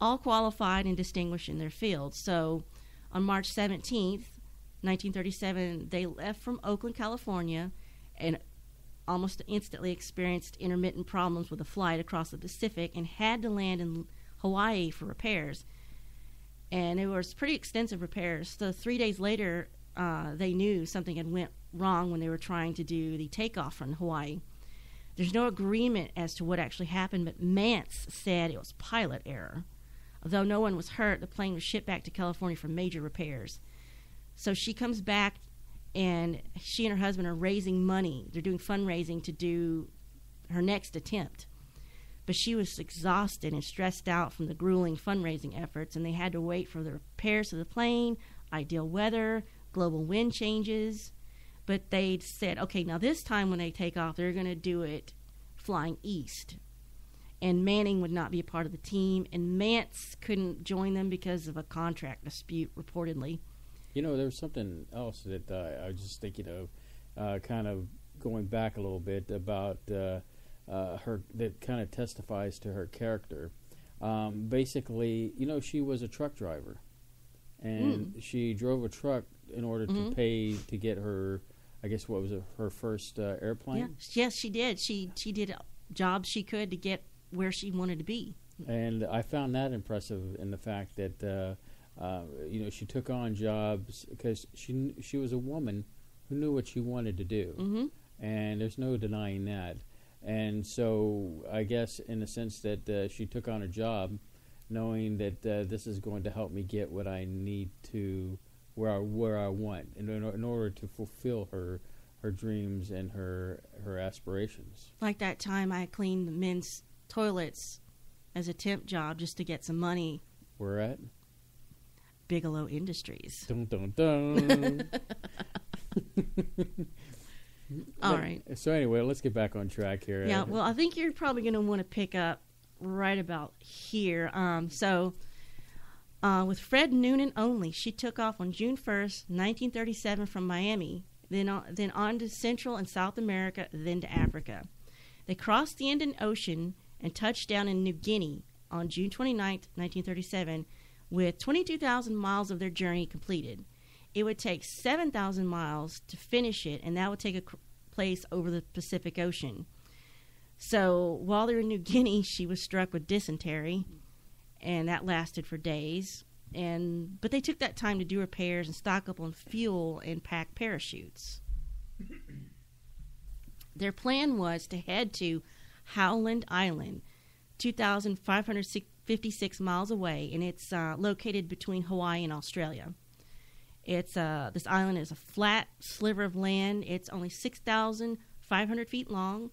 all qualified and distinguished in their fields. So on March 17th, 1937, they left from Oakland, California, and almost instantly experienced intermittent problems with a flight across the Pacific and had to land in Hawaii for repairs. And it was pretty extensive repairs. So 3 days later, they knew something had went wrong when they were trying to do the takeoff from Hawaii. There's no agreement as to what actually happened, but Mance said it was pilot error. Although no one was hurt, the plane was shipped back to California for major repairs. So she comes back, and she and her husband are raising money. They're doing fundraising to do her next attempt. But she was exhausted and stressed out from the grueling fundraising efforts, and they had to wait for the repairs to the plane, ideal weather, global wind changes. But they said, okay, now this time when they take off, they're going to do it flying east. And Manning would not be a part of the team, and Mance couldn't join them because of a contract dispute, reportedly. You know, there's something else that I was just thinking of, kind of going back a little bit about her, that kind of testifies to her character. Basically, you know, she was a truck driver, and she drove a truck in order to pay to get her, I guess, what was it, her first airplane? Yeah. Yes, she did. She did jobs she could to get where she wanted to be. And I found that impressive in the fact that, you know, she took on jobs because she was a woman who knew what she wanted to do. And there's no denying that. And so I guess in the sense that she took on a job knowing that this is going to help me get what I need to, where I want, in order to fulfill her dreams and her aspirations. Like that time I cleaned the men's toilets as a temp job just to get some money. Where at? Bigelow Industries. Dun, dun, dun. All right. So anyway, let's get back on track here. Yeah, well, I think you're probably going to want to pick up right about here. With Fred Noonan only, she took off on June 1st, 1937 from Miami, then on to Central and South America, then to Africa. They crossed the Indian Ocean and touched down in New Guinea on June 29th, 1937, with 22,000 miles of their journey completed. It would take 7,000 miles to finish it, and that would take place over the Pacific Ocean. So while they were in New Guinea, she was struck with dysentery, and that lasted for days. But they took that time to do repairs and stock up on fuel and pack parachutes. Their plan was to head to Howland Island, 2,556 miles away, and it's located between Hawaii and Australia. It's this island is a flat sliver of land. It's only 6,500 feet long,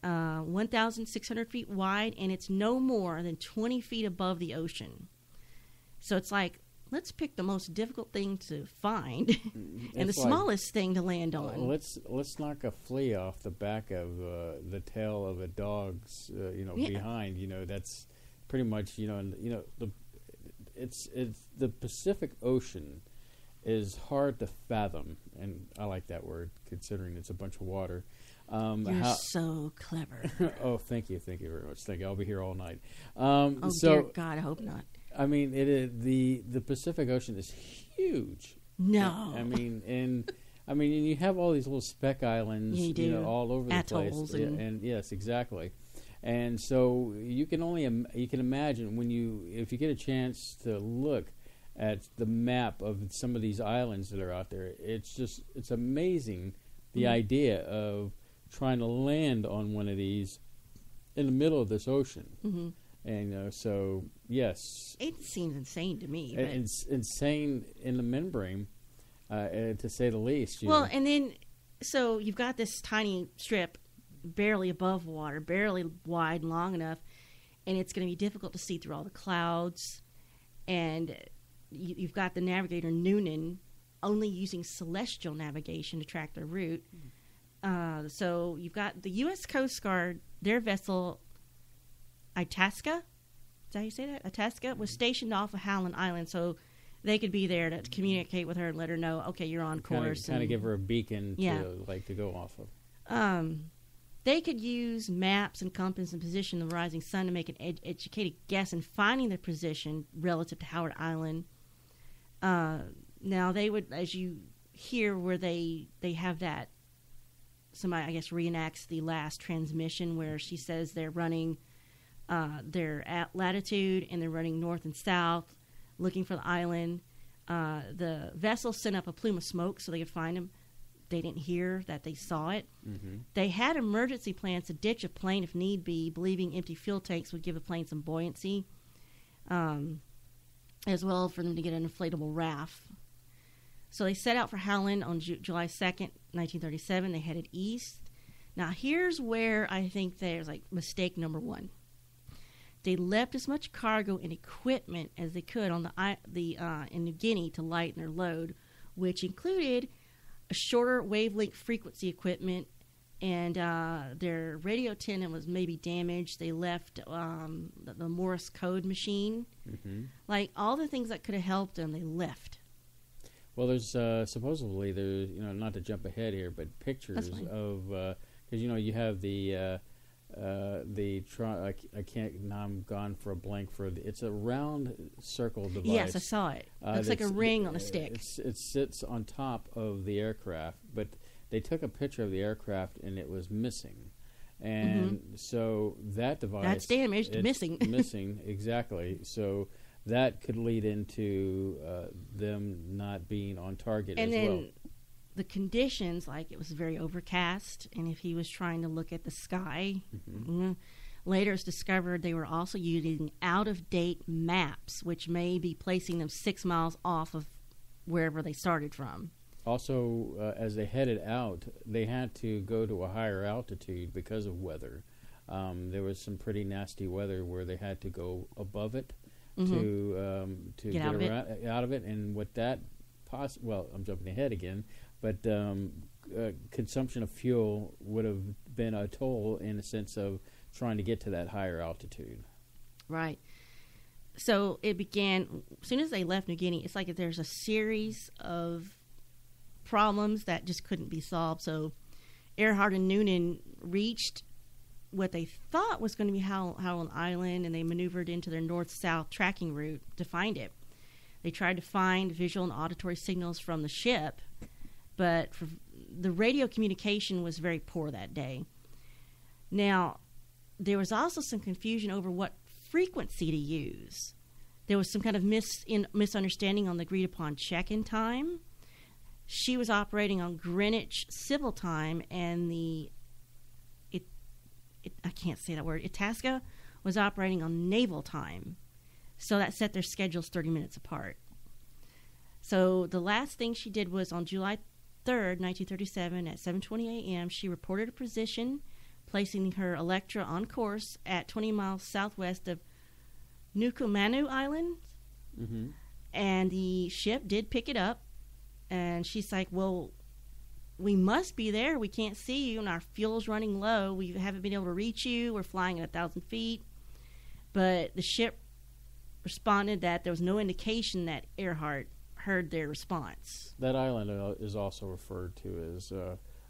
1,600 feet wide, and it's no more than 20 feet above the ocean. So it's like, let's pick the most difficult thing to find and the smallest thing to land on. Let's knock a flea off the back of the tail of a dog's, behind. That's pretty much, it's the Pacific Ocean is hard to fathom, and I like that word considering it's a bunch of water. You're so clever. Oh, thank you very much. Thank you. I'll be here all night. Dear God, I hope not. I mean, the Pacific Ocean is huge. No, I mean, and you have all these little speck islands, all over Atolls the place, and yes, exactly. And so you can imagine if you get a chance to look at the map of some of these islands that are out there, it's amazing the idea of trying to land on one of these in the middle of this ocean. Mm-hmm. And so, yes. It seems insane to me. It's insane in the membrane, to say the least. Well, and then, so you've got this tiny strip barely above water, barely wide and long enough, and it's going to be difficult to see through all the clouds. And you've got the navigator Noonan only using celestial navigation to track their route. So you've got the U.S. Coast Guard, their vessel Itasca, is that how you say that? Itasca was stationed off of Howland Island, so they could be there to communicate with her and let her know, okay, you're on course. Kind of give her a beacon to go off of. They could use maps and compass and position the rising sun to make an educated guess in finding their position relative to Howard Island. Now they would, as you hear, where they have that. Somebody, I guess, reenacts the last transmission where she says they're running their latitude and they're running north and south, looking for the island. The vessel sent up a plume of smoke so they could find them. They didn't hear that they saw it. Mm-hmm. They had emergency plans to ditch a plane if need be, believing empty fuel tanks would give the plane some buoyancy, as well for them to get an inflatable raft. So they set out for Howland on July 2nd, 1937. They headed east. Now, here's where I think there's mistake number one. They left as much cargo and equipment as they could on in New Guinea to lighten their load, which included a shorter wavelength frequency equipment, and their radio antenna was maybe damaged. They left the Morse code machine. Mm-hmm. All the things that could have helped them, they left. Well, there's supposedly there's not to jump ahead here, but pictures of because you have the I can't now I'm gone for a blank for it's a round circle device. Yes, I saw it. Looks like a ring on a stick. It sits on top of the aircraft, but they took a picture of the aircraft and it was missing, and so that device that's damaged, missing exactly. So that could lead into them not being on target and as then well. The conditions, it was very overcast, and if he was trying to look at the sky, later it's discovered they were also using out-of-date maps, which may be placing them 6 miles off of wherever they started from. Also, as they headed out, they had to go to a higher altitude because of weather. There was some pretty nasty weather where they had to go above it to get out of it, and what that well, I'm jumping ahead again, but consumption of fuel would have been a toll in the sense of trying to get to that higher altitude. Right. So it began, as soon as they left New Guinea, it's like there's a series of problems that just couldn't be solved. So Earhart and Noonan reached what they thought was going to be Howland Island, and they maneuvered into their north-south tracking route to find it. They tried to find visual and auditory signals from the ship, but the radio communication was very poor that day. Now, there was also some confusion over what frequency to use. There was some kind of misunderstanding on the agreed-upon check-in time. She was operating on Greenwich Civil Time, and I can't say that word, Itasca was operating on Naval Time. So that set their schedules 30 minutes apart. So the last thing she did was on July 3rd, 1937, at 7:20 a.m., she reported a position, placing her Electra on course at 20 miles southwest of Nukumanu Island. Mm-hmm. And the ship did pick it up. And she's like, well, we must be there. We can't see you, and our fuel's running low. We haven't been able to reach you. We're flying at 1,000 feet. But the ship responded that there was no indication that Earhart heard their response. That island is also referred to as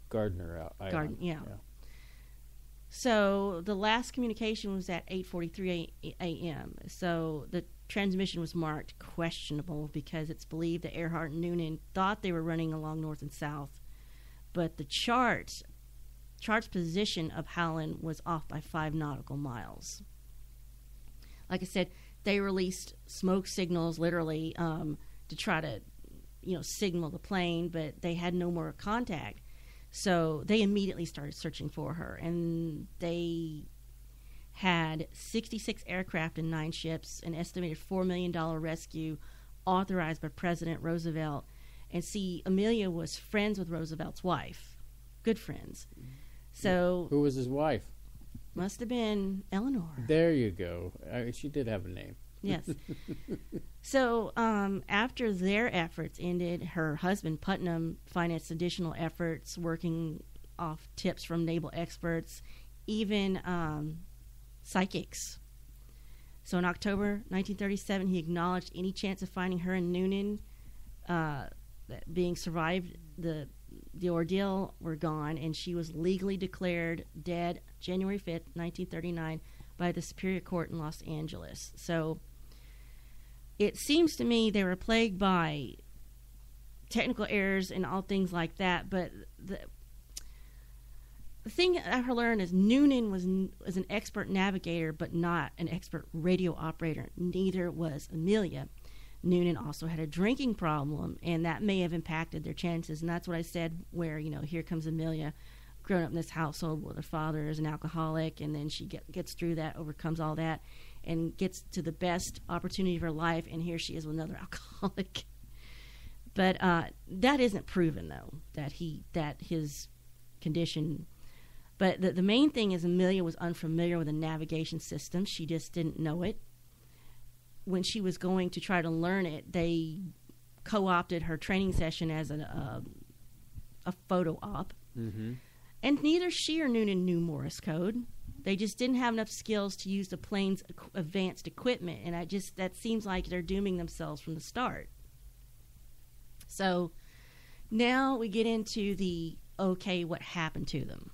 Gardner Island. Yeah. So the last communication was at 8:43 a.m. So the transmission was marked questionable because it's believed that Earhart and Noonan thought they were running along north and south, but the chart's position of Howland was off by 5 nautical miles. Like I said, they released smoke signals literally to try to, signal the plane, but they had no more contact. So they immediately started searching for her, and they had 66 aircraft and 9 ships, an estimated $4 million rescue authorized by President Roosevelt. And see, Amelia was friends with Roosevelt's wife, good friends. So who was his wife? Must have been Eleanor. There you go. She did have a name. Yes. So after their efforts ended, her husband Putnam financed additional efforts, working off tips from naval experts, even psychics. So in October 1937, he acknowledged any chance of finding her and Noonan being survived the ordeal were gone, and she was legally declared dead January 5th, 1939 by the Superior Court in Los Angeles. So it seems to me they were plagued by technical errors and all things like that, but the thing I've learned is Noonan was an expert navigator, but not an expert radio operator. Neither was Amelia. Noonan also had a drinking problem, and that may have impacted their chances. And that's what I said, where, here comes Amelia, grown up in this household where her father is an alcoholic, and then she gets through that, overcomes all that, and gets to the best opportunity of her life, and here she is with another alcoholic. But that isn't proven, though, that his condition. But the main thing is Amelia was unfamiliar with the navigation system. She just didn't know it. When she was going to try to learn it, they co-opted her training session as a photo op. Mm-hmm. And neither she or Noonan knew Morse code. They just didn't have enough skills to use the plane's advanced equipment, and that seems like they're dooming themselves from the start. So now we get into what happened to them.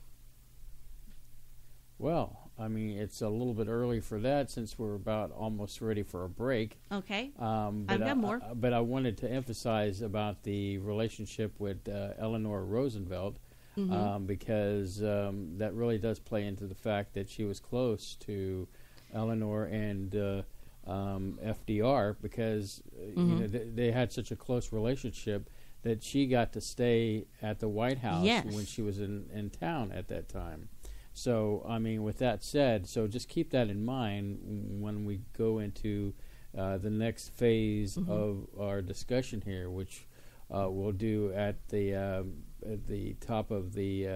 Well, I mean, it's a little bit early for that since we're about almost ready for a break. Okay. I've got more. But I wanted to emphasize about the relationship with Eleanor Roosevelt, Mm-hmm. Because that really does play into the fact that she was close to Eleanor and FDR, because they had such a close relationship that she got to stay at the White House when she was in town at that time. So, I mean, with that said, so just keep that in mind when we go into the next phase of our discussion here, which we'll do at the top of the,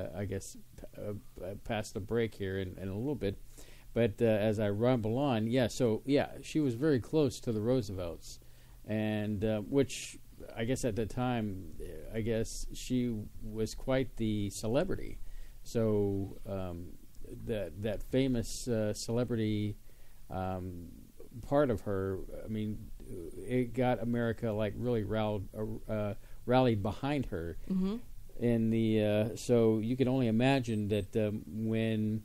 past the break here in a little bit. But as I rumble on, she was very close to the Roosevelts, and which I guess at the time, she was quite the celebrity. So that famous celebrity part of her, I mean, it got America really rallied behind her. Mm-hmm. In the so you can only imagine that when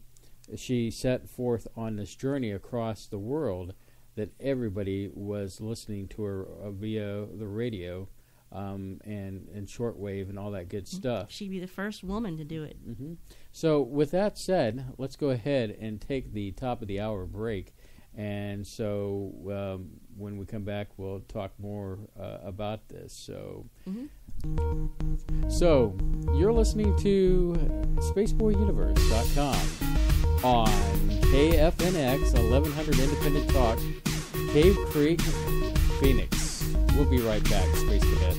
she set forth on this journey across the world, that everybody was listening to her via the radio and shortwave and all that good stuff. She'd be the first woman to do it. Mm-hmm. So with that said, let's go ahead and take the top of the hour break. And so when we come back, we'll talk more about this. So, So you're listening to SpaceboyUniverse.com on KFNX 1100 Independent Talk, Cave Creek, Phoenix. We'll be right back, Space Cadets.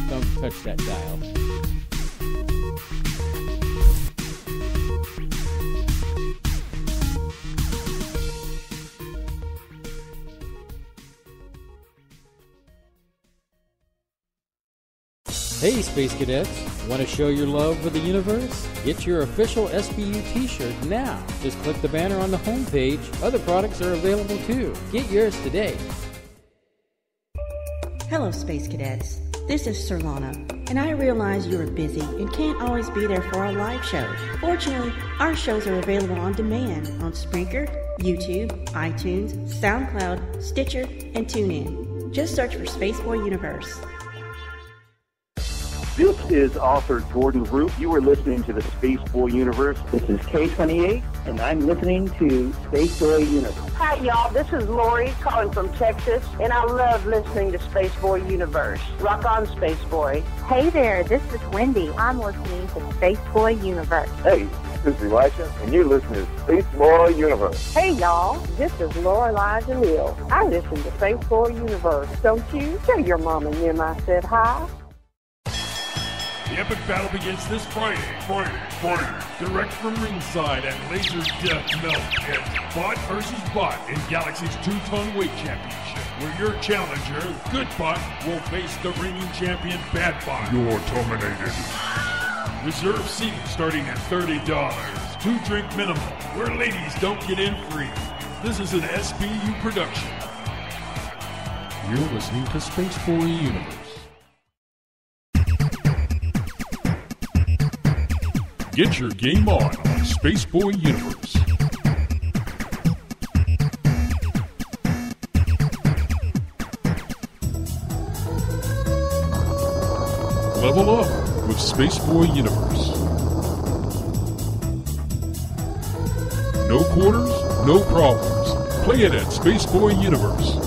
Don't touch that dial. Hey, Space Cadets! Want to show your love for the universe? Get your official SBU t-shirt now. Just click the banner on the homepage. Other products are available too. Get yours today. Hello, Space Cadets. This is Surlana, and I realize you are busy and can't always be there for our live show. Fortunately, our shows are available on demand on Spreaker, YouTube, iTunes, SoundCloud, Stitcher, and TuneIn. Just search for Spaceboy Universe. This is author Jordan Root. You are listening to the Spaceboy Universe. This is K28, and I'm listening to Spaceboy Universe. Hi, y'all. This is Lori calling from Texas, and I love listening to Spaceboy Universe. Rock on, Spaceboy. Hey there, this is Wendy. I'm listening to Spaceboy Universe. Hey, this is Elisha, and you're listening to Spaceboy Universe. Hey, y'all. This is Lorelai Jamil. I listen to Spaceboy Universe. Don't you? Tell your mom and them I said hi. The epic battle begins this Friday. Direct from ringside at Laser Death Melt. It's Bot versus Bot in Galaxy's 2-ton weight championship, where your challenger, Good Bot, will face the reigning champion, Bad Bot. You're terminated. Reserve seating starting at $30. 2-drink minimum, where ladies don't get in free. This is an SBU production. You're listening to Spaceboy Universe. Get your game on Spaceboy Universe. Level up with Spaceboy Universe. No quarters, no problems. Play it at Spaceboy Universe.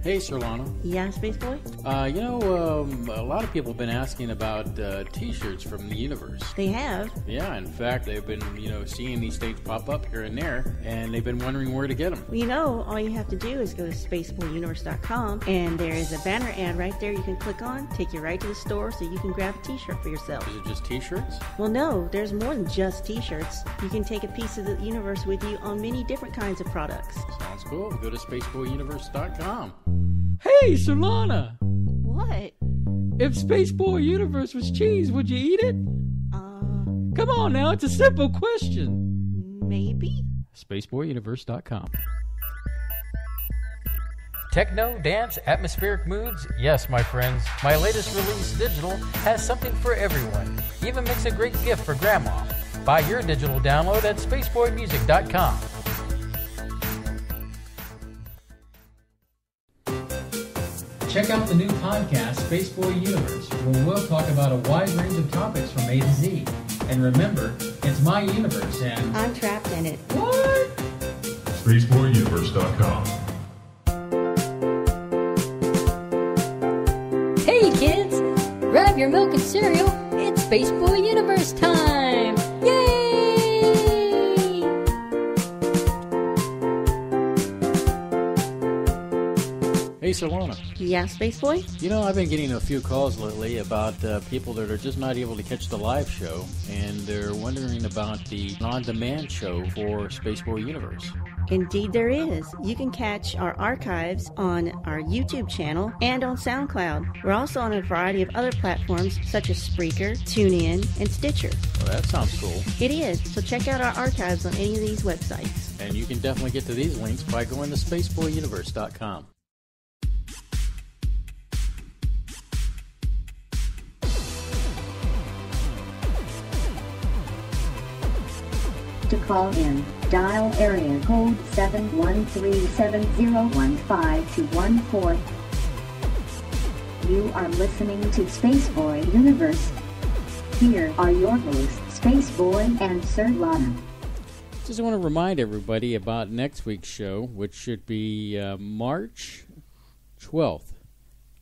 Hey, Surlana. Yeah, Spaceboy? A lot of people have been asking about T-shirts from the universe. They have? Yeah, in fact, they've been, seeing these things pop up here and there, and they've been wondering where to get them. Well, all you have to do is go to spaceboyuniverse.com, and there is a banner ad right there you can click on, take you right to the store so you can grab a T-shirt for yourself. Is it just T-shirts? Well, no, there's more than just T-shirts. You can take a piece of the universe with you on many different kinds of products. Sounds cool. Go to spaceboyuniverse.com. Hey, Surlana! What? If Spaceboy Universe was cheese, would you eat it? Come on now, it's a simple question. Maybe? Spaceboyuniverse.com. Techno, dance, atmospheric moods? Yes, my friends. My latest release, Digital, has something for everyone. Even makes a great gift for Grandma. Buy your digital download at spaceboymusic.com. Check out the new podcast, Spaceboy Universe, where we'll talk about a wide range of topics from A to Z. And remember, it's my universe, and I'm trapped in it. What? SpaceboyUniverse.com. Hey kids, grab your milk and cereal. It's Spaceboy Universe time. Yay! Hey, Surlana. Yeah, Spaceboy? I've been getting a few calls lately about people that are just not able to catch the live show, and they're wondering about the on-demand show for Spaceboy Universe. Indeed there is. You can catch our archives on our YouTube channel and on SoundCloud. We're also on a variety of other platforms such as Spreaker, TuneIn, and Stitcher. Well, that sounds cool. It is. So check out our archives on any of these websites. And you can definitely get to these links by going to spaceboyuniverse.com. To call in, dial area code 713-701-5214. You are listening to Spaceboy Universe. Here are your hosts, Spaceboy and Surlana. Just want to remind everybody about next week's show, which should be March 12th.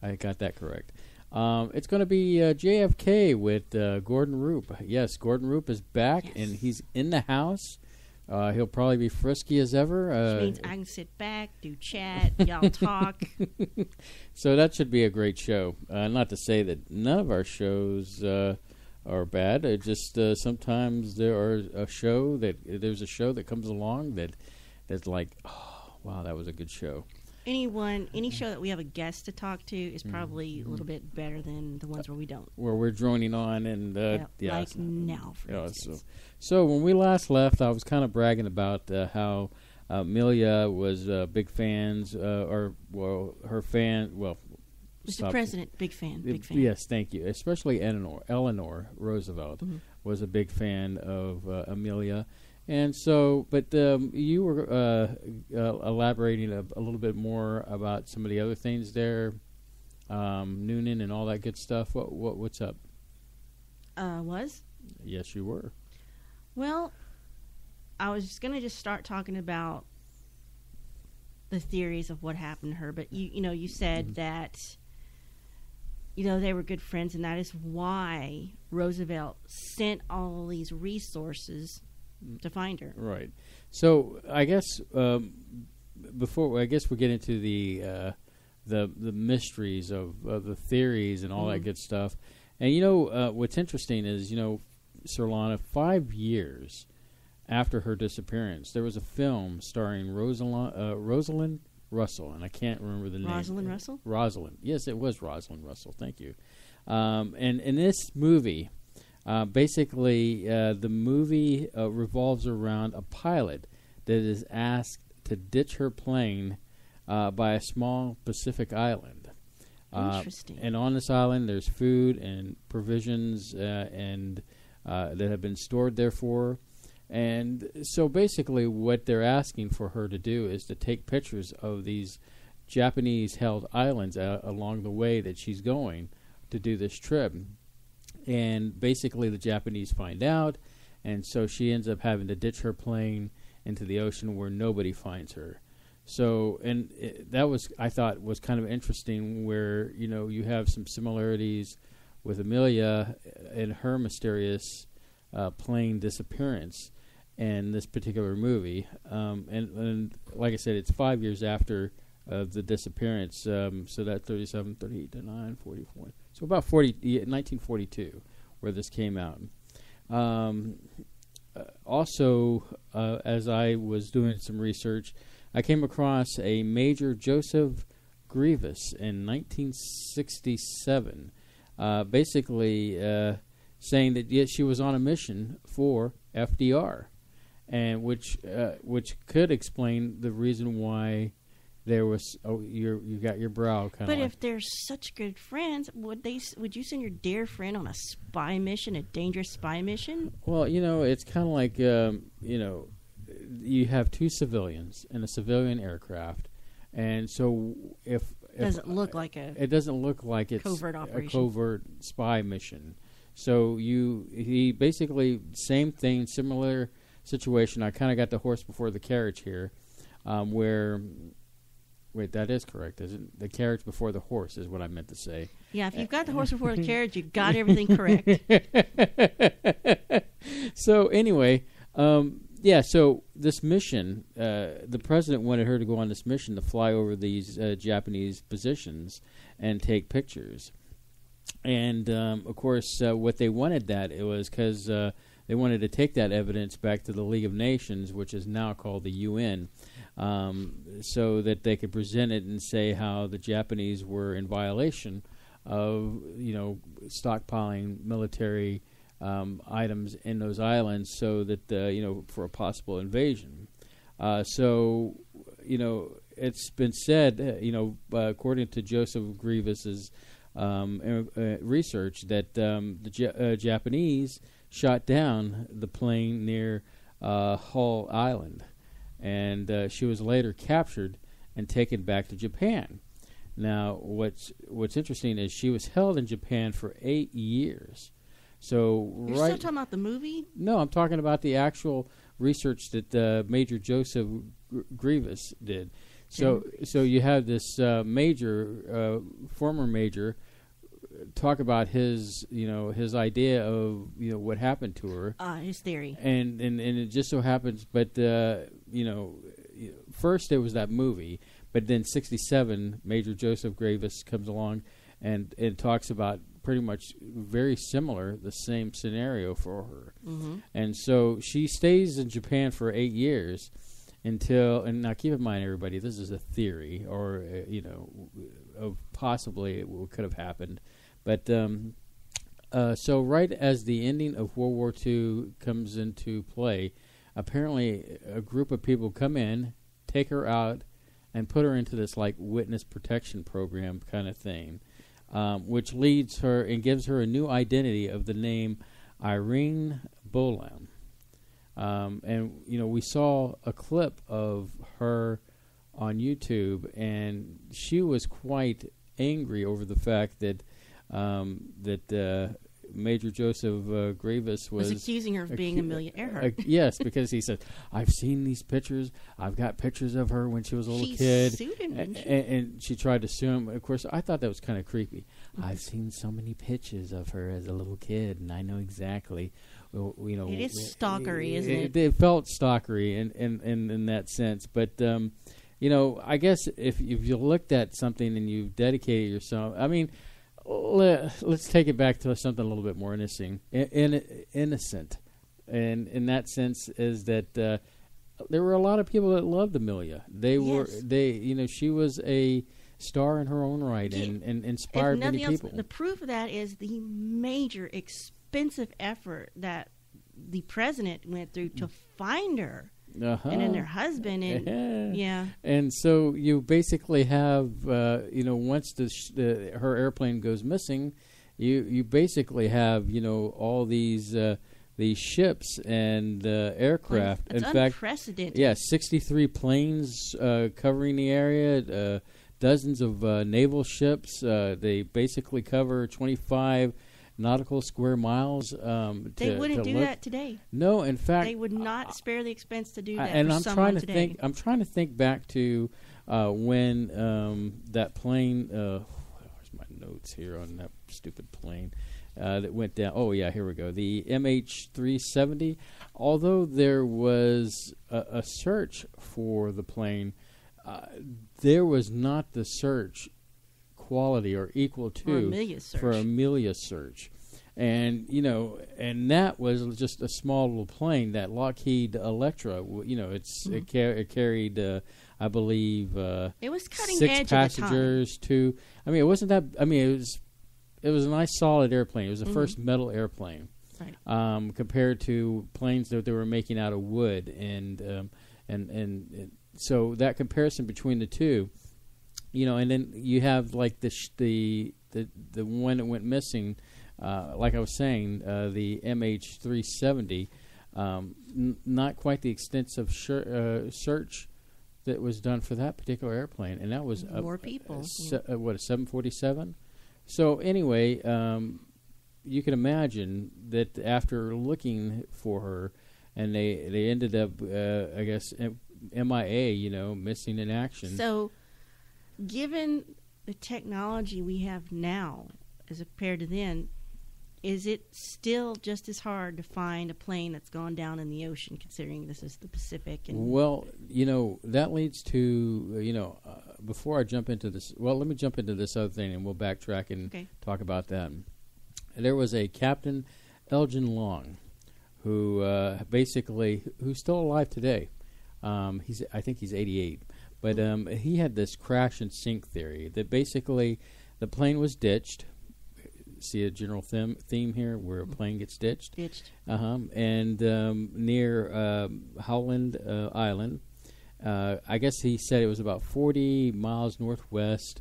I got that correct. It's going to be JFK with Gordon Roop. Yes, Gordon Roop is back, and he's in the house. He'll probably be frisky as ever. Which means I can sit back, do chat, y'all talk. So that should be a great show. Not to say that none of our shows are bad. It just sometimes there's a show that comes along that's like, oh wow, that was a good show. Any show that we have a guest to talk to is probably a little bit better than the ones where we don't. Where we're joining on and like now, for instance. So when we last left, I was kind of bragging about how Amelia was big fans, her fan. Well, Mr. President, big fan. Yes, thank you. Especially Eleanor Roosevelt was a big fan of Amelia. And so, but you were elaborating a little bit more about some of the other things there, Noonan and all that good stuff. What's up? Was? Yes, you were. Well, I was just gonna start talking about the theories of what happened to her, but you said that they were good friends, and that is why Roosevelt sent all these resources to find her. Right. So I guess before we get into the mysteries of the theories and all that good stuff, and what's interesting is Surlana, 5 years after her disappearance, there was a film starring Rosalind Russell, and I can't remember the name. Rosalind Russell? Rosalind. Yes, it was Rosalind Russell. Thank you. And in this movie, basically, the movie revolves around a pilot that is asked to ditch her plane by a small Pacific island. Interesting. And on this island, there's food and provisions and that have been stored there for her. And so basically what they're asking for her to do is to take pictures of these Japanese-held islands along the way that she's going to do this trip. And basically the Japanese find out, and so she ends up having to ditch her plane into the ocean where nobody finds her. So, and that was, I thought, was kind of interesting where, you have some similarities with Amelia and her mysterious plane disappearance in this particular movie. And like I said, it's 5 years after the disappearance, so that 37, 38, 39, 44. So about 1942, where this came out. Also, as I was doing some research, I came across a Major Joseph Grievous in 1967, basically saying that she was on a mission for FDR, and which could explain the reason why there was you got your brow kind of. But if they're such good friends, would you send your dear friend on a spy mission, a dangerous spy mission? Well, it's kind of like you have two civilians in a civilian aircraft, and so if it doesn't look like it's covert operation. A covert spy mission. So he basically same thing, similar situation. I kind of got the horse before the carriage here, where. Wait, that is correct, isn't it? The carriage before the horse is what I meant to say. Yeah, if you've got the horse before the carriage, you've got everything correct. So anyway, so this mission, the president wanted her to go on this mission to fly over these Japanese positions and take pictures. And, of course, what they wanted it was because they wanted to take that evidence back to the League of Nations, which is now called the UN, so that they could present it and say how the Japanese were in violation of, stockpiling military items in those islands, so that for a possible invasion. So it's been said, according to Joseph Grievous's research, that the Japanese shot down the plane near Hull Island. And she was later captured and taken back to Japan. Now, what's interesting is she was held in Japan for 8 years. So You're still talking about the movie? No, I'm talking about the actual research that Major Joseph Grievous did. So you have this former major, talk about his idea of what happened to her. His theory. And it just so happens, but first there was that movie, but then '67, Major Joseph Gravis comes along, and it talks about pretty much very similar, the same scenario for her. Mm-hmm. And so she stays in Japan for 8 years until, and now keep in mind, everybody, this is a theory, or of possibly it could have happened, but so right as the ending of World War II comes into play, apparently a group of people come in, take her out, and put her into this like witness protection program kind of thing, which leads her and gives her a new identity of the name Irene Bolam. And we saw a clip of her on YouTube, and she was quite angry over the fact that Major Joseph Gravis was accusing her of being Amelia Earhart. Yes, because he said, "I've seen these pictures. I've got pictures of her when she was a little kid." Sued him, didn't she? And she tried to sue him. Of course, I thought that was kind of creepy. I've seen so many pictures of her as a little kid, and I know exactly. It is stalkery, isn't it? It felt stalkery in that sense, but I guess if you looked at something and you dedicated yourself, I mean, let's take it back to something a little bit more innocent, and in that sense is that there were a lot of people that loved Amelia. She was a star in her own right, and inspired many people. The proof of that is the major expensive effort that the president went through to find her. And then their husband, and and so you basically have once her airplane goes missing, you basically have all these ships and aircraft. It's in fact, unprecedented. 63 planes covering the area, dozens of naval ships. They basically cover 25 nautical square miles. They wouldn't do that today. No, in fact, they would not spare the expense to do that. And I'm trying to think back to when that plane. Where's my notes here on that stupid plane that went down? Oh yeah, here we go. The MH370. Although there was a search for the plane, there was not the search quality or equal to for Amelia's search. And and that was just a small little plane, that Lockheed Electra. It carried I believe it was cutting 6 edge passengers. It wasn't that. It was a nice solid airplane. It was the first metal airplane, right. Compared to planes that they were making out of wood, and so that comparison between the two. And then you have like the one that went missing, like I was saying, the MH370, not quite the extensive search that was done for that particular airplane, and that was more people. A 747. So anyway, you can imagine that after looking for her, and they ended up, I guess, MIA, missing in action. So, given the technology we have now as compared to then, is it still just as hard to find a plane that's gone down in the ocean, considering this is the Pacific? Well, that leads to, before I jump into this, let me jump into this other thing, and we'll backtrack and talk about that. There was a Captain Elgin Long who's still alive today. I think he's 88. But he had this crash and sink theory that basically the plane was ditched. See a general theme here where a plane gets ditched? And near Howland Island. I guess he said it was about 40 miles northwest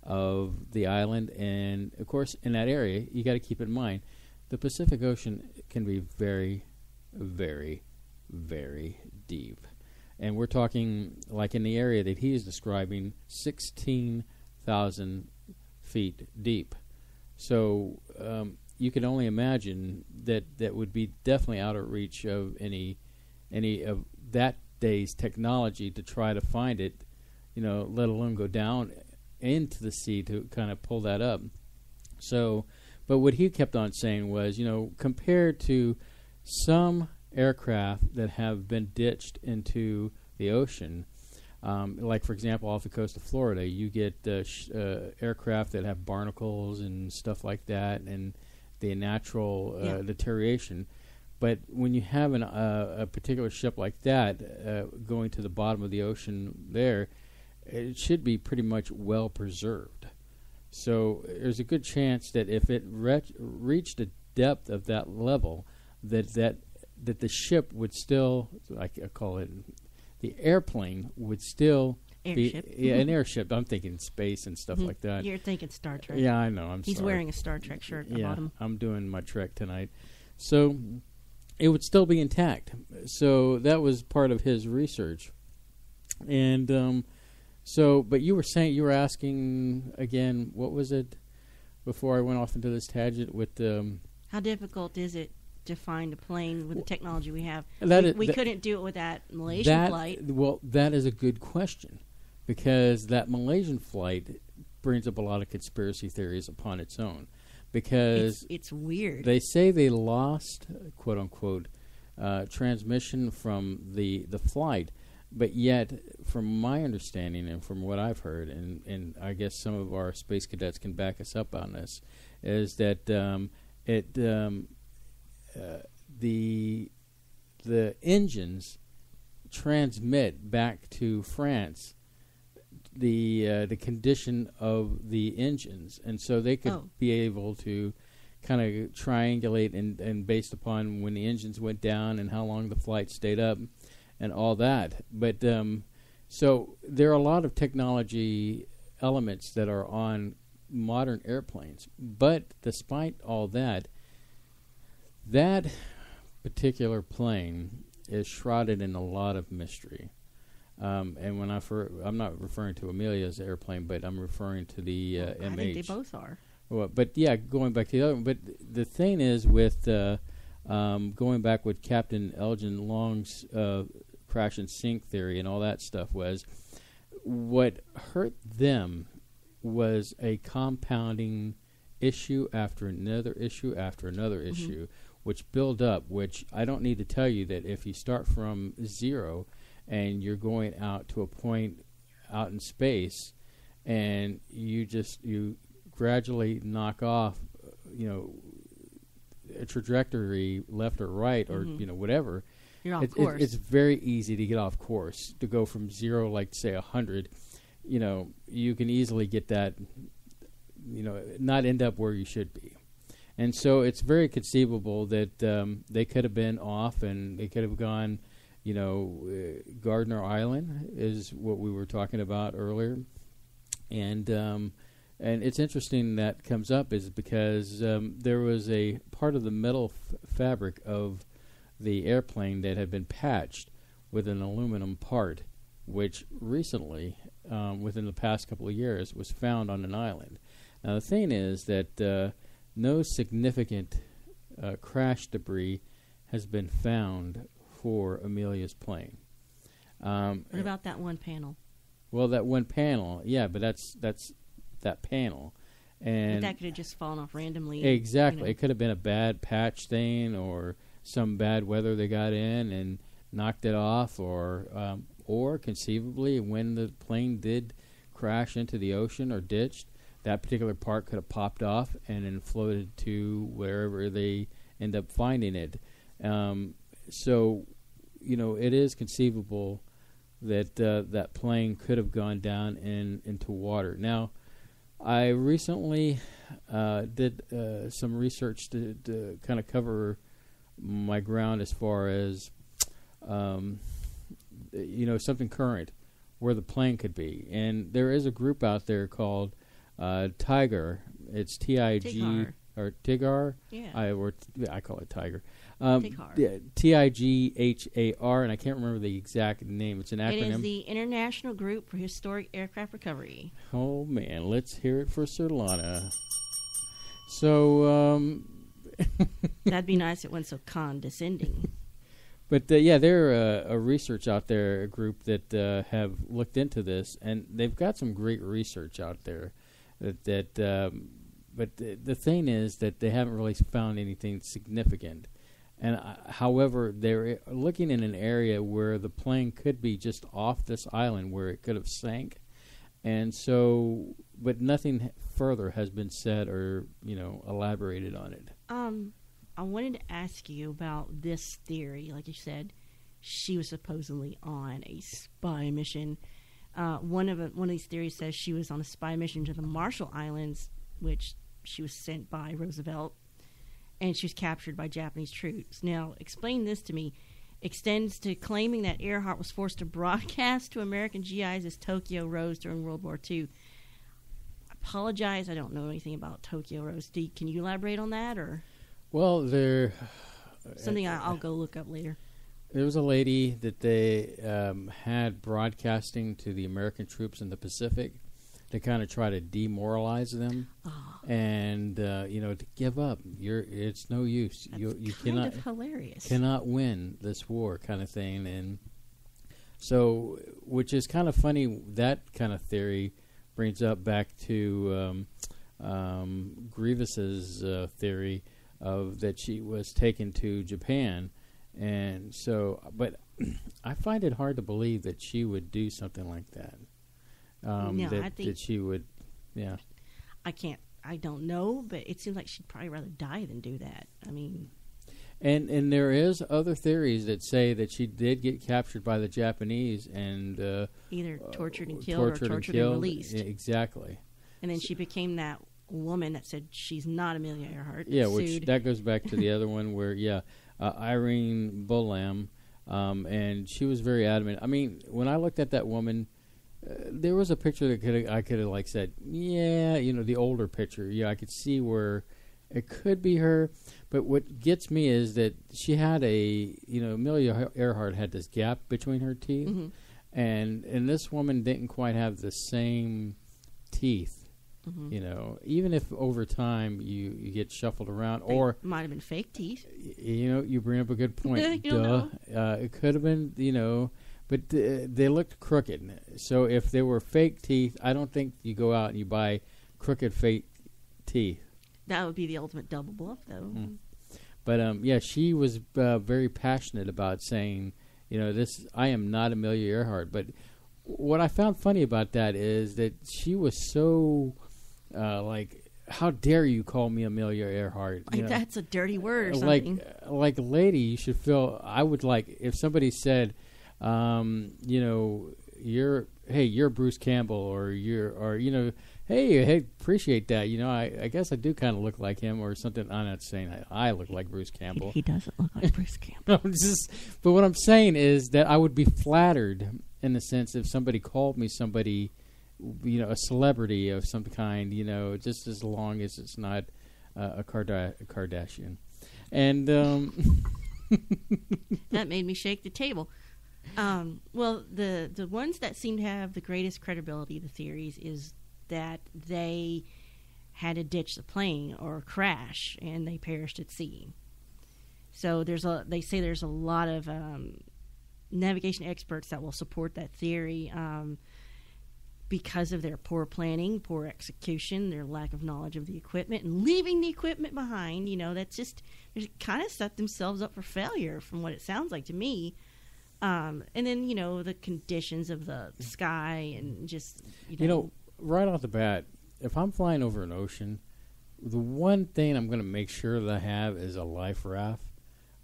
of the island. And, of course, in that area, you got to keep in mind, the Pacific Ocean can be very, very, very deep. And we're talking, like in the area that he is describing, 16,000 feet deep. So you can only imagine that would be definitely out of reach of any of that day's technology to try to find it, let alone go down into the sea to kind of pull that up. So, but what he kept on saying was, compared to some aircraft that have been ditched into the ocean, like, for example, off the coast of Florida, you get aircraft that have barnacles and stuff like that, and the natural deterioration. But when you have a particular ship like that going to the bottom of the ocean there, it should be pretty much well preserved. So there's a good chance that if it reached a depth of that level, that the ship would still, I call it, the airplane would still Airship. be an airship. I'm thinking space and stuff like that. You're thinking Star Trek. Yeah, I know. He's wearing a Star Trek shirt about him. I'm doing my Trek tonight. So it would still be intact. So that was part of his research. And but you were asking again, what was it before I went off into this tangent with how difficult is it to find a plane with the technology we have? We couldn't do it with that Malaysian flight. Well, that is a good question, because that Malaysian flight brings up a lot of conspiracy theories upon its own. Because it's weird. They say they lost, quote unquote, transmission from the flight, but yet, from my understanding and from what I've heard, and I guess some of our space cadets can back us up on this, is that the engines transmit back to France the condition of the engines, and so they could be able to kind of triangulate and based upon when the engines went down and how long the flight stayed up and all that. But so there are a lot of technology elements that are on modern airplanes, but despite all that, that particular plane is shrouded in a lot of mystery. And when I'm not referring to Amelia's airplane, but I'm referring to the MH. I think they both are. Well, but yeah, going back to the other one. But the thing is with going back with Captain Elgin Long's crash and sink theory and all that stuff was, what hurt them was a compounding issue after another issue after another issue, which build up, which I don't need to tell you that if you start from zero and you're going out to a point out in space and you gradually knock off, a trajectory left or right or, whatever, you're off course. It's very easy to get off course, to go from zero, like say 100, you can easily get that, not end up where you should be. And so it's very conceivable that they could have been off and they could have gone, Gardner Island is what we were talking about earlier. And it's interesting that comes up is because there was a part of the metal fabric of the airplane that had been patched with an aluminum part, which recently, within the past couple of years, was found on an island. Now the thing is that no significant crash debris has been found for Amelia's plane. What about that one panel? Well, that one panel, yeah, but that's that panel. And that could have just fallen off randomly. Exactly. It could have been a bad patch thing or some bad weather they got in and knocked it off, or conceivably when the plane did crash into the ocean or ditched, that particular part could have popped off and then floated to wherever they end up finding it. So, it is conceivable that that plane could have gone down into water. Now, I recently did some research to kind of cover my ground as far as, something current where the plane could be. And there is a group out there called Tiger. It's T-I-G... Or Tigar? Yeah. I call it Tiger. Tighar, and I can't remember the exact name. It's an acronym. It is the International Group for Historic Aircraft Recovery. Oh, man. Let's hear it for Surlana. So, that'd be nice if it wasn't so condescending. But, they're a research out there, a group that have looked into this, and they've got some great research out there that but the thing is that they haven't really found anything significant. And however, they're looking in an area where the plane could be just off this island where it could have sank. And so, but nothing further has been said or, elaborated on it. I wanted to ask you about this theory. Like you said, she was supposedly on a spy mission. One of these theories says she was on a spy mission to the Marshall Islands, which she was sent by Roosevelt, and she was captured by Japanese troops. Now, explain this to me. Extends to claiming that Earhart was forced to broadcast to American GIs as Tokyo rose during World War II. I apologize, I don't know anything about Tokyo rose. Can you elaborate on that, or? Well, there... Something I'll go look up later. There was a lady that they had broadcasting to the American troops in the Pacific to kind of try to demoralize them, and to give up. It's no use. You cannot hilarious. Cannot win this war, kind of thing. And so, which is kind of funny. That kind of theory brings up back to Grievous's theory of that she was taken to Japan. And so, but I find it hard to believe that she would do something like that. I think that she would, yeah. I don't know, but it seems like she'd probably rather die than do that. I mean. And there is other theories that say that she did get captured by the Japanese and either tortured and killed or tortured and released. Yeah, exactly. And then she became that woman that said she's not Amelia Earhart. Yeah, which that goes back to the other one where, Irene Bolam, and she was very adamant. I mean, when I looked at that woman, there was a picture that I could have like said, the older picture. Yeah, I could see where it could be her. But what gets me is that she had Amelia Earhart had this gap between her teeth, and this woman didn't quite have the same teeth. Even if over time you get shuffled around, or might have been fake teeth. You bring up a good point. It could have been, but they looked crooked. So if they were fake teeth, I don't think you go out and you buy crooked fake teeth. That would be the ultimate double bluff, though. But she was very passionate about saying, I am not Amelia Earhart. But what I found funny about that is that she was so. How dare you call me Amelia Earhart? That's a dirty word or something. Like a lady, you should feel. I would like if somebody said, you're Bruce Campbell, or hey, appreciate that. I guess I do kind of look like him, or something. I'm not saying I look like Bruce Campbell. He doesn't look like Bruce Campbell. But what I'm saying is that I would be flattered in the sense if somebody called me somebody. A celebrity of some kind, just as long as it's not a Kardashian. And that made me shake the table. Well, the ones that seem to have the greatest credibility, the theories, is that they had to ditch the plane or crash and they perished at sea. So they say there's a lot of navigation experts that will support that theory. Because of their poor planning, poor execution, their lack of knowledge of the equipment, and leaving the equipment behind, that's just, they kind of set themselves up for failure from what it sounds like to me. And then, the conditions of the sky and just, right off the bat, if I'm flying over an ocean, the one thing I'm going to make sure that I have is a life raft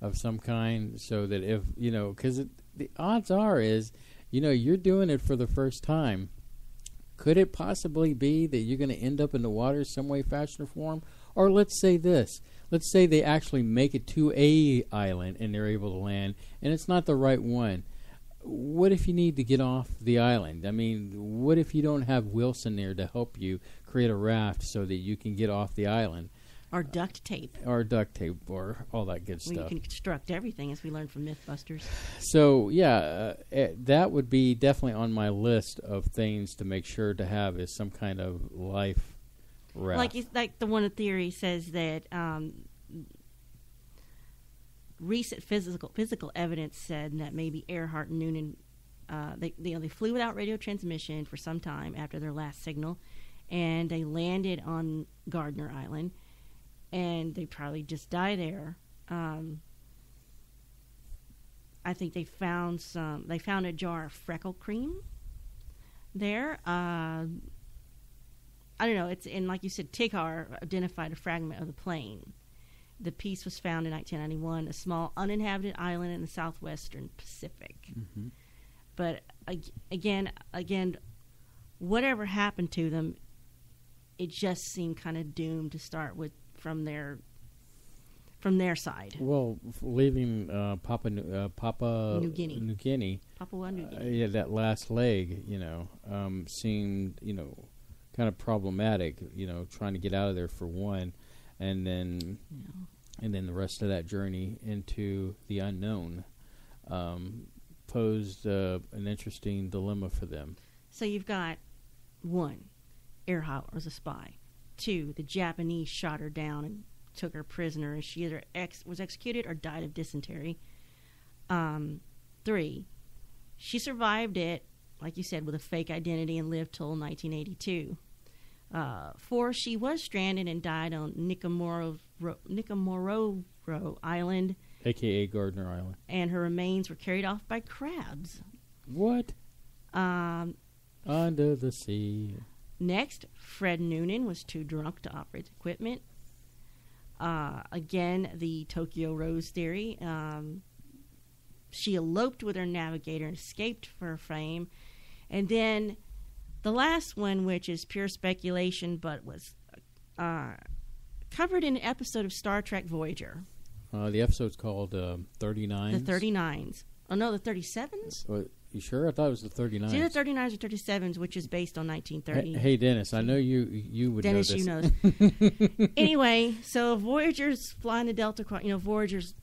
of some kind so that if, because the odds are is, you're doing it for the first time. Could it possibly be that you're going to end up in the water some way, fashion, or form? Or let's say this. Let's say they actually make it to a island and they're able to land, and it's not the right one. What if you need to get off the island? I mean, what if you don't have Wilson there to help you create a raft so that you can get off the island? Or duct tape. Or duct tape, or all that good stuff. You can construct everything, as we learned from Mythbusters. So, that would be definitely on my list of things to make sure to have is some kind of life raft. Like the one theory says that recent physical evidence said that maybe Earhart and Noonan, they flew without radio transmission for some time after their last signal. and they landed on Gardner Island, and they probably just die there. I think they found a jar of freckle cream there. I don't know. And like you said, TIGHAR identified a fragment of the plane. The piece was found in 1991, a small uninhabited island in the southwestern Pacific. Mm-hmm. But again, whatever happened to them, it just seemed kind of doomed to start with from their side. Well, leaving Papua New Guinea. Papua New Guinea. Yeah, that last leg, seemed, kind of problematic, trying to get out of there for one, and then the rest of that journey into the unknown posed an interesting dilemma for them. So you've got 1, Earhart was a spy. 2, the Japanese shot her down and took her prisoner, and she either was executed or died of dysentery. 3, she survived it, like you said, with a fake identity and lived till 1982. 4, she was stranded and died on Nikomoro Island, a.k.a. Gardner Island, and her remains were carried off by crabs. What? Under the sea. Next, Fred Noonan was too drunk to operate the equipment. Again, the Tokyo Rose theory. She eloped with her navigator and escaped for fame. And then the last one, which is pure speculation, but was covered in an episode of Star Trek Voyager. The episode's called 39s. The 39s. Oh, no, the 37s? You sure? I thought it was the 39s. It's either 39s or 37s, which is based on 1930. Hey, Dennis, I know you would Dennis, know this. you know. Anyway, so Voyager's flying the Delta Quadrant. Voyager's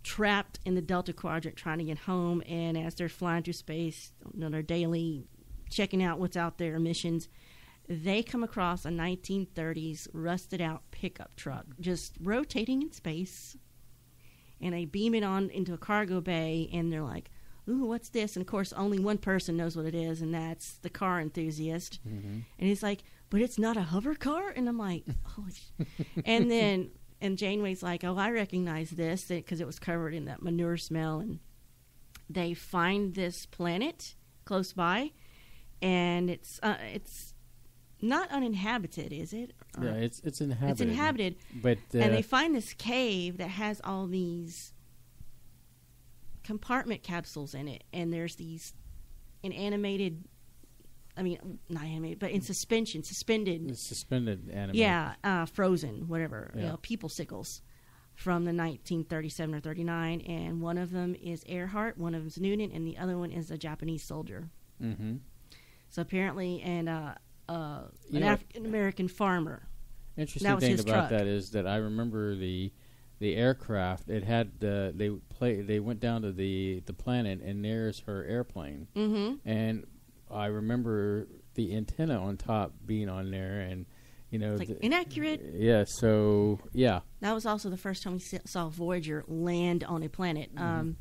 trapped in the Delta Quadrant trying to get home, and as they're flying through space, their daily checking out what's out there missions, they come across a 1930s rusted-out pickup truck just rotating in space, and they beam it on into a cargo bay, and they're like, ooh, what's this? And, of course, only one person knows what it is, and that's the car enthusiast. Mm-hmm. And he's like, but it's not a hover car? And I'm like, oh. And Janeway's like, oh, I recognize this because it was covered in that manure smell. And they find this planet close by, and it's not uninhabited, is it? Yeah, it's inhabited. It's inhabited. But and they find this cave that has all these compartment capsules in it, and there's these not animated, but in suspended animated. Yeah, frozen, whatever, yeah. people sickles from the 1937 or 39, and one of them is Earhart, one of them's Noonan, and the other one is a Japanese soldier. Mm-hmm. So apparently, and an African American farmer. Interesting thing about that is that I remember the aircraft. It had they went down to the planet, and there's her airplane. Mm-hmm. And I remember the antenna on top being on there, and it's like inaccurate. Yeah. So yeah, that was also the first time we saw Voyager land on a planet. Mm-hmm.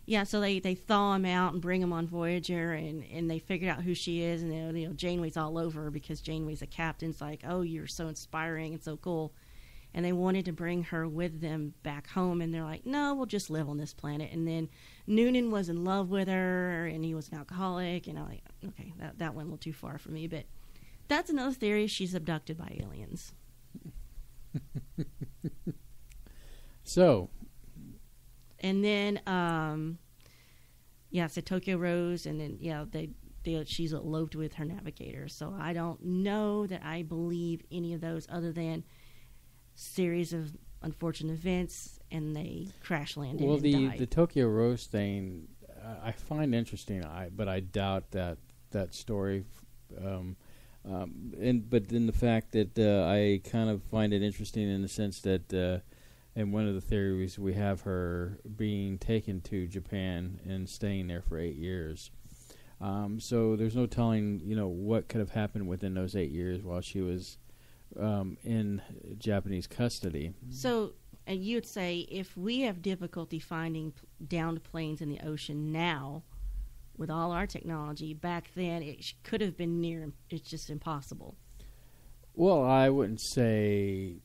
Yeah, so they thaw him out and bring him on Voyager, and they figured out who she is, and Janeway's all over her because Janeway's a captain. It's like, oh, you're so inspiring and so cool. And they wanted to bring her with them back home, and they're like, no, we'll just live on this planet. And then Noonan was in love with her, and he was an alcoholic, and I'm like, okay, that went a little too far for me. But that's another theory. She's abducted by aliens. So... And then, it's the Tokyo Rose, and then, she's eloped with her navigator. So I don't know that I believe any of those other than series of unfortunate events, and they crash landed and died. Well, the Tokyo Rose thing, I find interesting, but I doubt that story. But then the fact that I kind of find it interesting in the sense that... And one of the theories, we have her being taken to Japan and staying there for 8 years. So there's no telling, what could have happened within those 8 years while she was in Japanese custody. So you would say if we have difficulty finding downed planes in the ocean now, with all our technology, back then it could have been near. It's just impossible. Well, I wouldn't say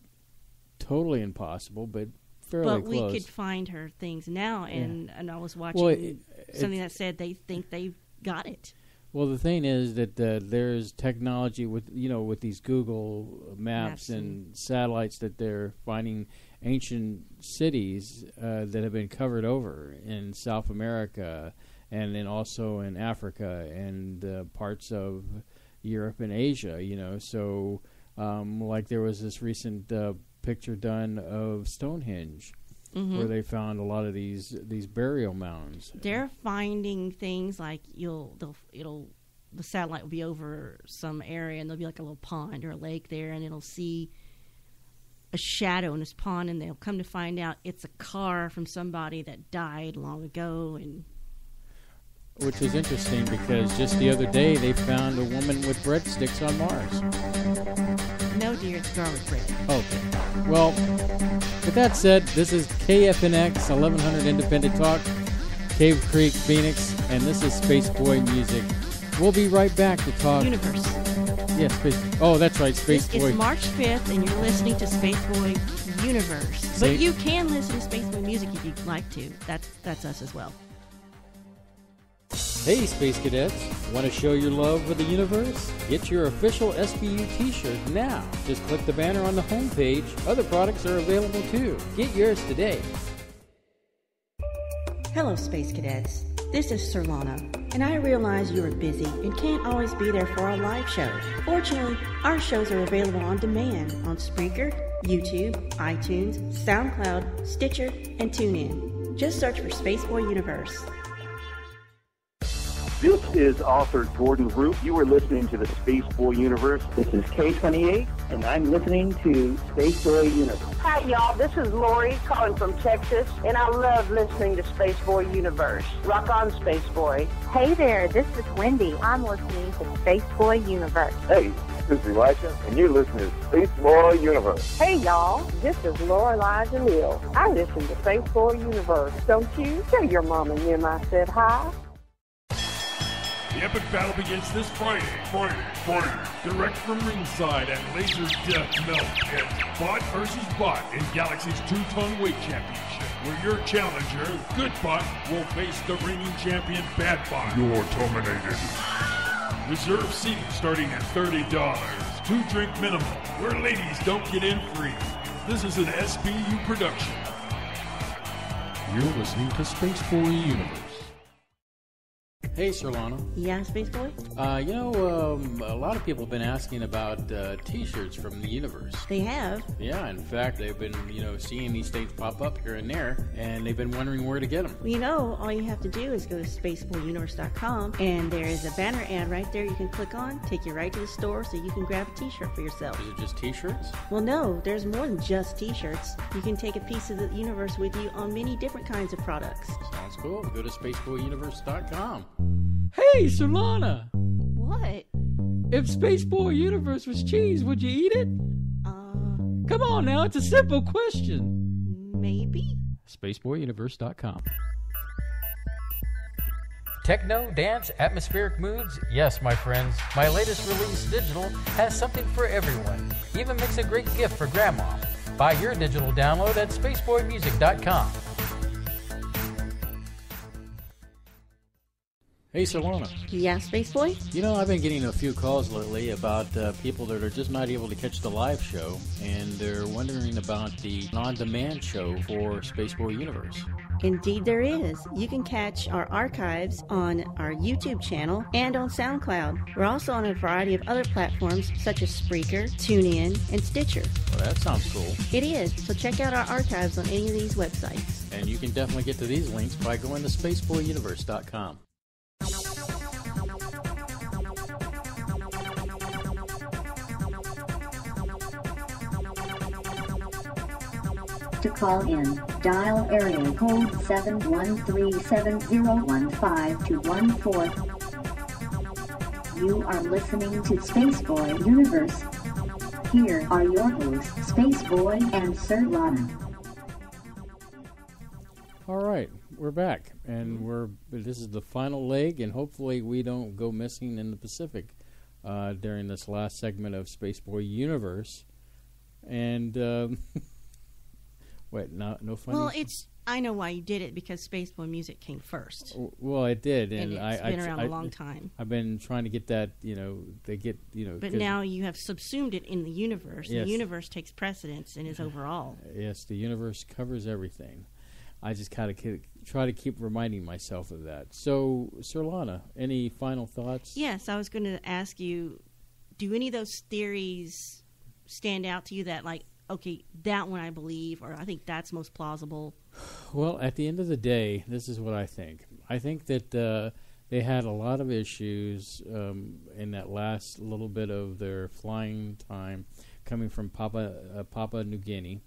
totally impossible, but fairly close. But we could find her things now, and I was watching something that said they think they've got it. Well, the thing is that there's technology with these Google Maps and satellites that they're finding ancient cities that have been covered over in South America and then also in Africa and parts of Europe and Asia. So like there was this recent picture done of Stonehenge. Mm-hmm. Where they found a lot of these burial mounds. They're finding things like the satellite will be over some area and there'll be like a little pond or a lake there, and it'll see a shadow in this pond, and they'll come to find out it's a car from somebody that died long ago. And which is interesting because just the other day they found a woman with breadsticks on Mars. No, dear, it's garlic bread. Okay. Well, with that said, this is KFNX 1100 Independent Talk, Cave Creek, Phoenix, and this is Spaceboy Music. We'll be right back to talk... Universe. Yeah, Oh, that's right, Spaceboy. It's March 5th, and you're listening to Spaceboy Universe. But you can listen to Spaceboy Music if you'd like to. That's us as well. Hey, Space Cadets. Want to show your love for the universe? Get your official SBU t-shirt now. Just click the banner on the homepage. Other products are available too. Get yours today. Hello, Space Cadets. This is Surlana, and I realize you are busy and can't always be there for our live show. Fortunately, our shows are available on demand on Spreaker, YouTube, iTunes, SoundCloud, Stitcher, and TuneIn. Just search for Spaceboy Universe. This is author Jordan Root. You are listening to the Spaceboy Universe. This is K28, and I'm listening to Spaceboy Universe. Hi, y'all. This is Lori calling from Texas, and I love listening to Spaceboy Universe. Rock on, Spaceboy. Hey there, this is Wendy. I'm listening to Spaceboy Universe. Hey, this is Elisha, and you're listening to Spaceboy Universe. Hey, y'all. This is Lorelei DeMille. I listen to Spaceboy Universe. Don't you? Tell your mom and them I said hi. The epic battle begins this Friday. Direct from ringside at Laser Death Melt. It's Bot versus Bot in Galaxy's two-ton weight championship, where your challenger, Good Bot, will face the reigning champion, Bad Bot. You're terminated. Reserve seating starting at $30. 2-drink minimum, where ladies don't get in free. This is an SBU production. You're listening to Spaceboy Universe. Hey, Surlana. Yeah, Spaceboy? A lot of people have been asking about T-shirts from the universe. They have? Yeah, in fact, they've been, seeing these things pop up here and there, and they've been wondering where to get them. Well, all you have to do is go to spaceboyuniverse.com, and there is a banner ad right there you can click on, take you right to the store so you can grab a T-shirt for yourself. Is it just T-shirts? Well, no, there's more than just T-shirts. You can take a piece of the universe with you on many different kinds of products. Sounds cool. Go to spaceboyuniverse.com. Hey, Surlana! What? If Spaceboy Universe was cheese, would you eat it? Come on now, it's a simple question. Maybe. Spaceboyuniverse.com. Techno, dance, atmospheric moods? Yes, my friends. My latest release, Digital, has something for everyone. Even makes a great gift for Grandma. Buy your digital download at spaceboymusic.com. Hey, Surlana. Yeah, Spaceboy? I've been getting a few calls lately about people that are just not able to catch the live show, and they're wondering about the on-demand show for Spaceboy Universe. Indeed there is. You can catch our archives on our YouTube channel and on SoundCloud. We're also on a variety of other platforms such as Spreaker, TuneIn, and Stitcher. Well, that sounds cool. It is. So check out our archives on any of these websites. And you can definitely get to these links by going to spaceboyuniverse.com. To call in, dial area code 713-7015-214. You are listening to Spaceboy Universe. Here are your hosts, Spaceboy and Surlana. All right, we're back, and this is the final leg, and hopefully we don't go missing in the Pacific. during this last segment of Spaceboy Universe. And, wait, no funny? Well, I know why you did it, because Spaceboy music came first. Well, it did, and it's been around a long time. I've been trying to get that, But now you have subsumed it in the universe. Yes. The universe takes precedence and is overall. Yes, the universe covers everything. I just kind of try to keep reminding myself of that. So, Surlana, any final thoughts? Yes, I was going to ask you, do any of those theories stand out to you that, like, okay, that one I believe, or I think that's most plausible? Well, at the end of the day, this is what I think. I think that they had a lot of issues in that last little bit of their flying time coming from Papua New Guinea.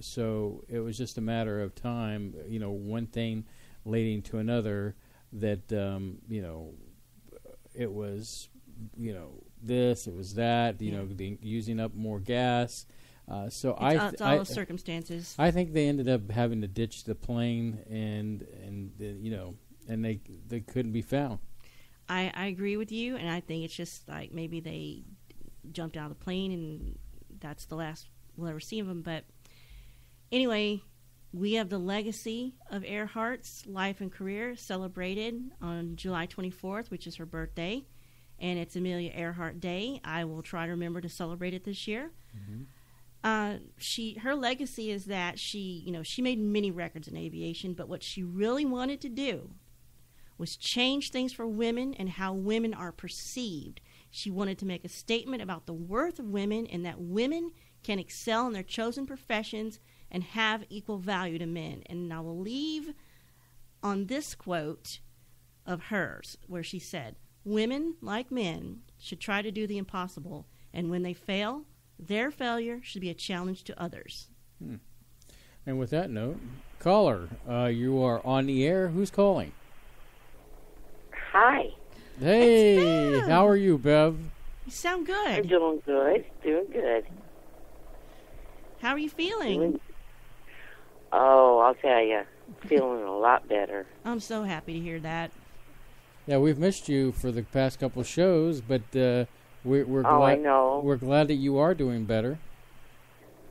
So it was just a matter of time, one thing leading to another, that, it was, this, it was that, using up more gas. So it's all the circumstances. I think they ended up having to ditch the plane, and they couldn't be found. I agree with you, and I think it's just like maybe they jumped out of the plane, and that's the last we'll ever see of them. But anyway, we have the legacy of Earhart's life and career celebrated on July 24th, which is her birthday, and it's Amelia Earhart Day. I will try to remember to celebrate it this year. Mm-hmm. Her legacy is that she made many records in aviation, but what she really wanted to do was change things for women and how women are perceived. She wanted to make a statement about the worth of women and that women can excel in their chosen professions and have equal value to men. And I will leave on this quote of hers, where she said, "Women, like men, should try to do the impossible, and when they fail, their failure should be a challenge to others." And with that note, caller, you are on the air. Who's calling? Hi. Hey, how are you, Bev? You sound good. I'm doing good. Doing good. How are you feeling? Oh, I'll tell you, feeling a lot better. I'm so happy to hear that. Yeah, we've missed you for the past couple of shows, but we're glad. I know. We're glad that you are doing better.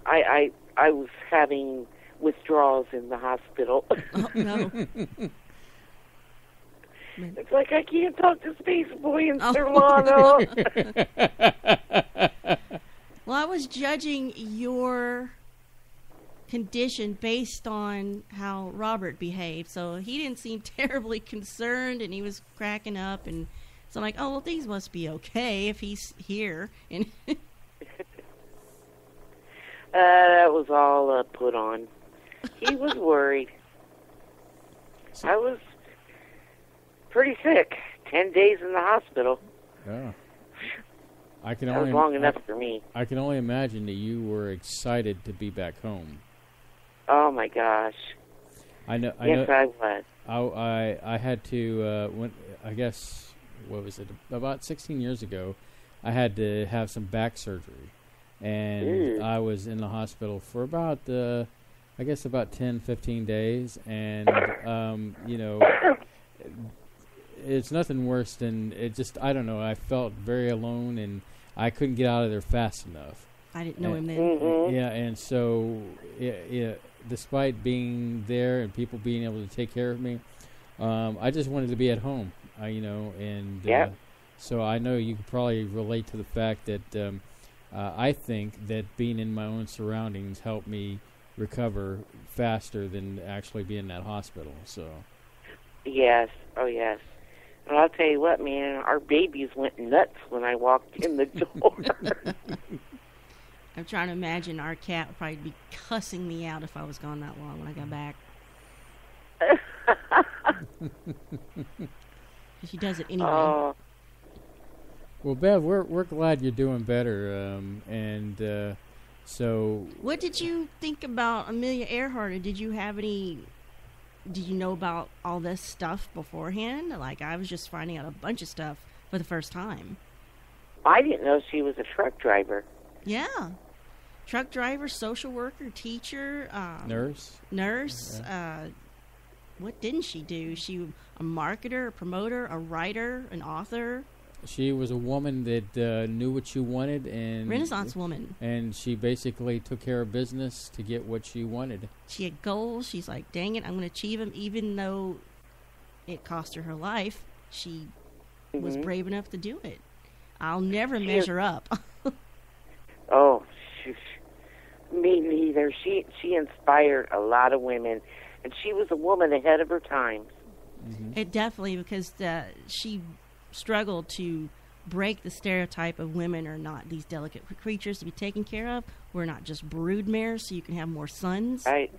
I was having withdrawals in the hospital. Oh, no. It's like I can't talk to Spaceboy and Surlana. Well, I was judging your condition based on how Robert behaved, so he didn't seem terribly concerned, and he was cracking up, and so I'm like, oh, well, things must be okay if he's here. And that was all put on. He was worried. I was pretty sick. 10 days in the hospital. Yeah. That was long enough for me. I can only imagine that you were excited to be back home. Oh my gosh! I know. Yes, I was. I had to. I guess, what was it? About 16 years ago, I had to have some back surgery, and I was in the hospital for about I guess about 10, 15 days, and it's nothing worse than it. Just, I don't know. I felt very alone, and I couldn't get out of there fast enough. I didn't know him then. Mm-hmm. Yeah, and so despite being there and people being able to take care of me, I just wanted to be at home. So I know you could probably relate to the fact that I think that being in my own surroundings helped me recover faster than actually being in that hospital. So. Yes. Oh, yes. And I'll tell you what, man, our babies went nuts when I walked in the door. I'm trying to imagine our cat would probably be cussing me out if I was gone that long when I got back. She does it anyway. Well, Bev, we're glad you're doing better, so. What did you think about Amelia Earhart? Did you have any? Did you know about all this stuff beforehand? Like, I was just finding out a bunch of stuff for the first time. I didn't know she was a truck driver. Yeah. Truck driver, social worker, teacher. Nurse. Nurse. Yeah. what didn't she do? She was a marketer, a promoter, a writer, an author. She was a woman that knew what she wanted, and Renaissance woman. And she basically took care of business to get what she wanted. She had goals. She's like, dang it, I'm going to achieve them, even though it cost her life. She was brave enough to do it. I'll never measure up. Oh, me neither. She inspired a lot of women, and she was a woman ahead of her times. It definitely, because she struggled to break the stereotype of women are not these delicate creatures to be taken care of. We're not just brood mares, so you can have more sons. Right.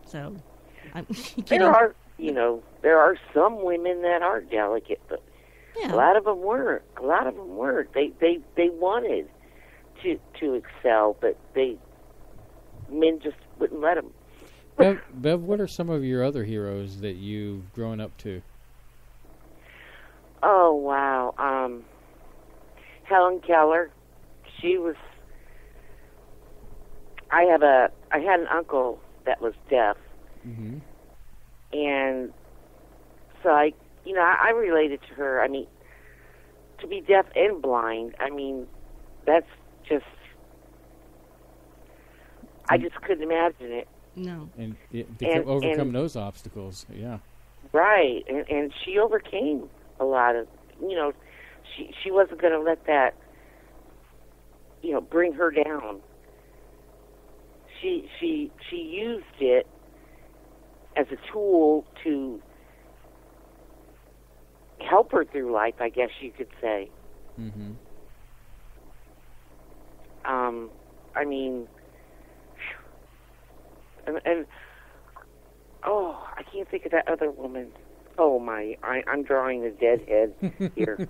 So, there are some women that are delicate, but a lot of them weren't. They wanted to excel, but men just wouldn't let them. Bev, what are some of your other heroes that you've grown up to? Oh, wow. Helen Keller. She was... I had an uncle that was deaf. Mm-hmm. And so I related to her. I mean, to be deaf and blind, I mean, that's just... I just couldn't imagine it. No. And to overcome those obstacles, yeah. Right. And she overcame a lot of, she wasn't going to let that, bring her down. She used it as a tool to help her through life, I guess you could say. Mm-hmm. I mean, and I can't think of that other woman. Oh my! I'm drawing a dead head here.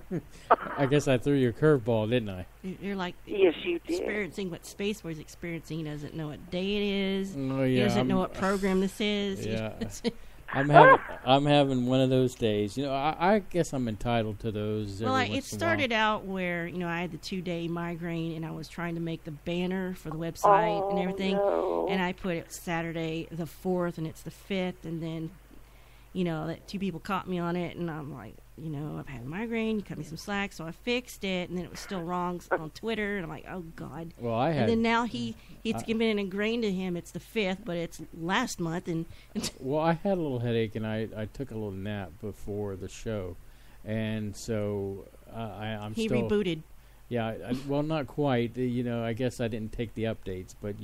I guess I threw you a curveball, didn't I? You're like, yes, you did. Experiencing what Spaceboy's experiencing. He doesn't know what day it is. Oh, yeah, he doesn't know what program this is. Yeah. I'm having one of those days. I guess I'm entitled to those. Well, it started out where I had the 2-day migraine, and I was trying to make the banner for the website and everything, and I put it Saturday the 4th, and it's the 5th, and then that 2 people caught me on it, and I'm like, I've had a migraine. You cut me some slack, so I fixed it, and then it was still wrong on Twitter, and I'm like, oh God. Well, and then now it's been ingrained to him. It's the 5th, but it's last month, and well, I had a little headache, and I took a little nap before the show, and so I'm he still rebooted. Yeah, well, not quite. I guess I didn't take the updates, but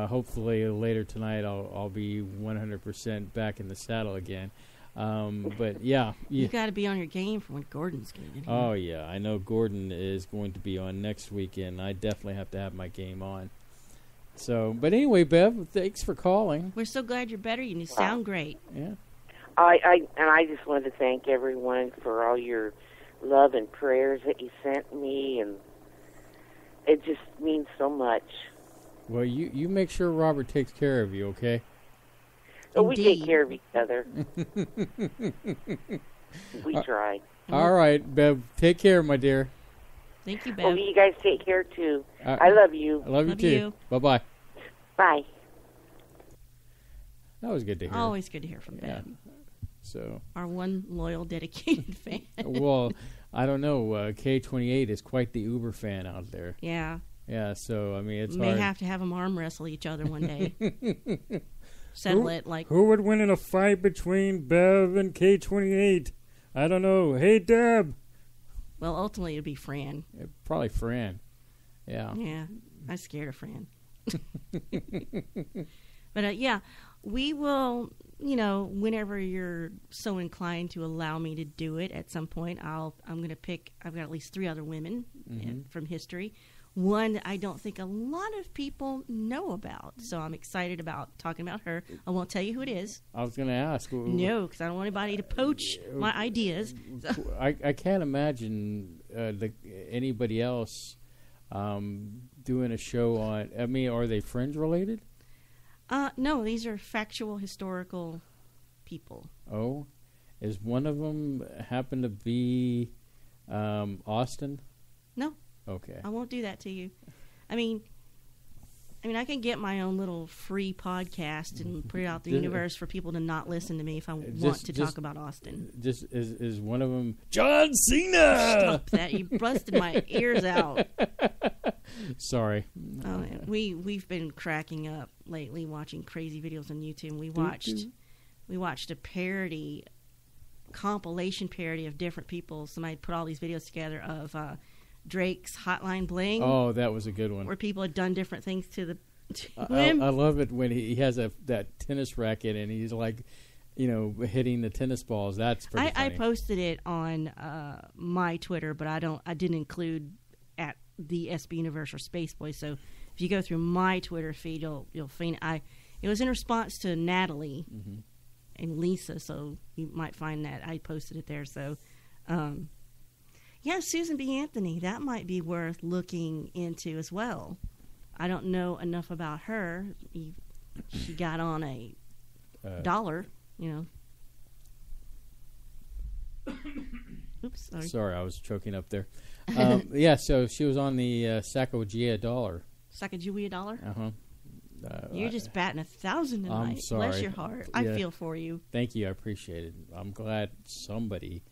hopefully later tonight I'll be 100% back in the saddle again. But yeah, you got to be on your game for when Gordon's getting. Oh yeah, I know Gordon is going to be on next weekend. I definitely have to have my game on. So, but anyway, Bev, thanks for calling. We're so glad you're better. You sound great. Yeah. I just wanted to thank everyone for all your love and prayers that you sent me, and it just means so much. Well, you make sure Robert takes care of you, okay? Oh, we take care of each other. We try. All right, Bev. Take care, my dear. Thank you, Bev. Well, you guys take care, too. I love you. I love you, too. Bye-bye. Bye. That was good to hear. Always good to hear from Bev. So our one loyal, dedicated fan. Well, I don't know. K28 is quite the Uber fan out there. Yeah. Yeah, so, I mean, it's may hard. have to have them arm wrestle each other one day. Settle it like... Who would win in a fight between Bev and K28? I don't know. Hey, Deb! Well, ultimately, it'd be Fran. Probably Fran. Yeah. Yeah, I'm scared of Fran. But, yeah, we will, whenever you're so inclined to allow me to do it at some point, I'm going to pick... I've got at least 3 other women from history. One that I don't think a lot of people know about, so I'm excited about talking about her. I won't tell you who it is. I was going to ask. No, because I don't want anybody to poach my ideas. I can't imagine anybody else doing a show on... I mean, are they Friends-related? No, these are factual, historical people. Oh? Is one of them happen to be Austin? No. Okay. I won't do that to you. I mean, I mean, I can get my own little free podcast and put it out the universe for people to not listen to me if I want to talk about Austin. Just is one of them John Cena? Stop that! You busted my ears out. Sorry. We've been cracking up lately watching crazy videos on YouTube. We watched a compilation parody of different people. Somebody put all these videos together of Drake's Hotline Bling. Oh, that was a good one. Where people had done different things to him. I love it when he has that tennis racket and he's like, hitting the tennis balls. That's pretty funny. I posted it on my Twitter, but I didn't include at the SB Universe or Spaceboy. So if you go through my Twitter feed, you'll find it was in response to Natalie and Lisa, so you might find that I posted it there. So. Yeah, Susan B. Anthony, that might be worth looking into as well. I don't know enough about her. She got on a dollar, Oops, sorry. Sorry, I was choking up there. Yeah, so she was on the Sacagawea dollar. Sacagawea dollar? Uh-huh. You're just batting 1,000 tonight. I'm sorry. Bless your heart. I feel for you. Thank you. I appreciate it. I'm glad somebody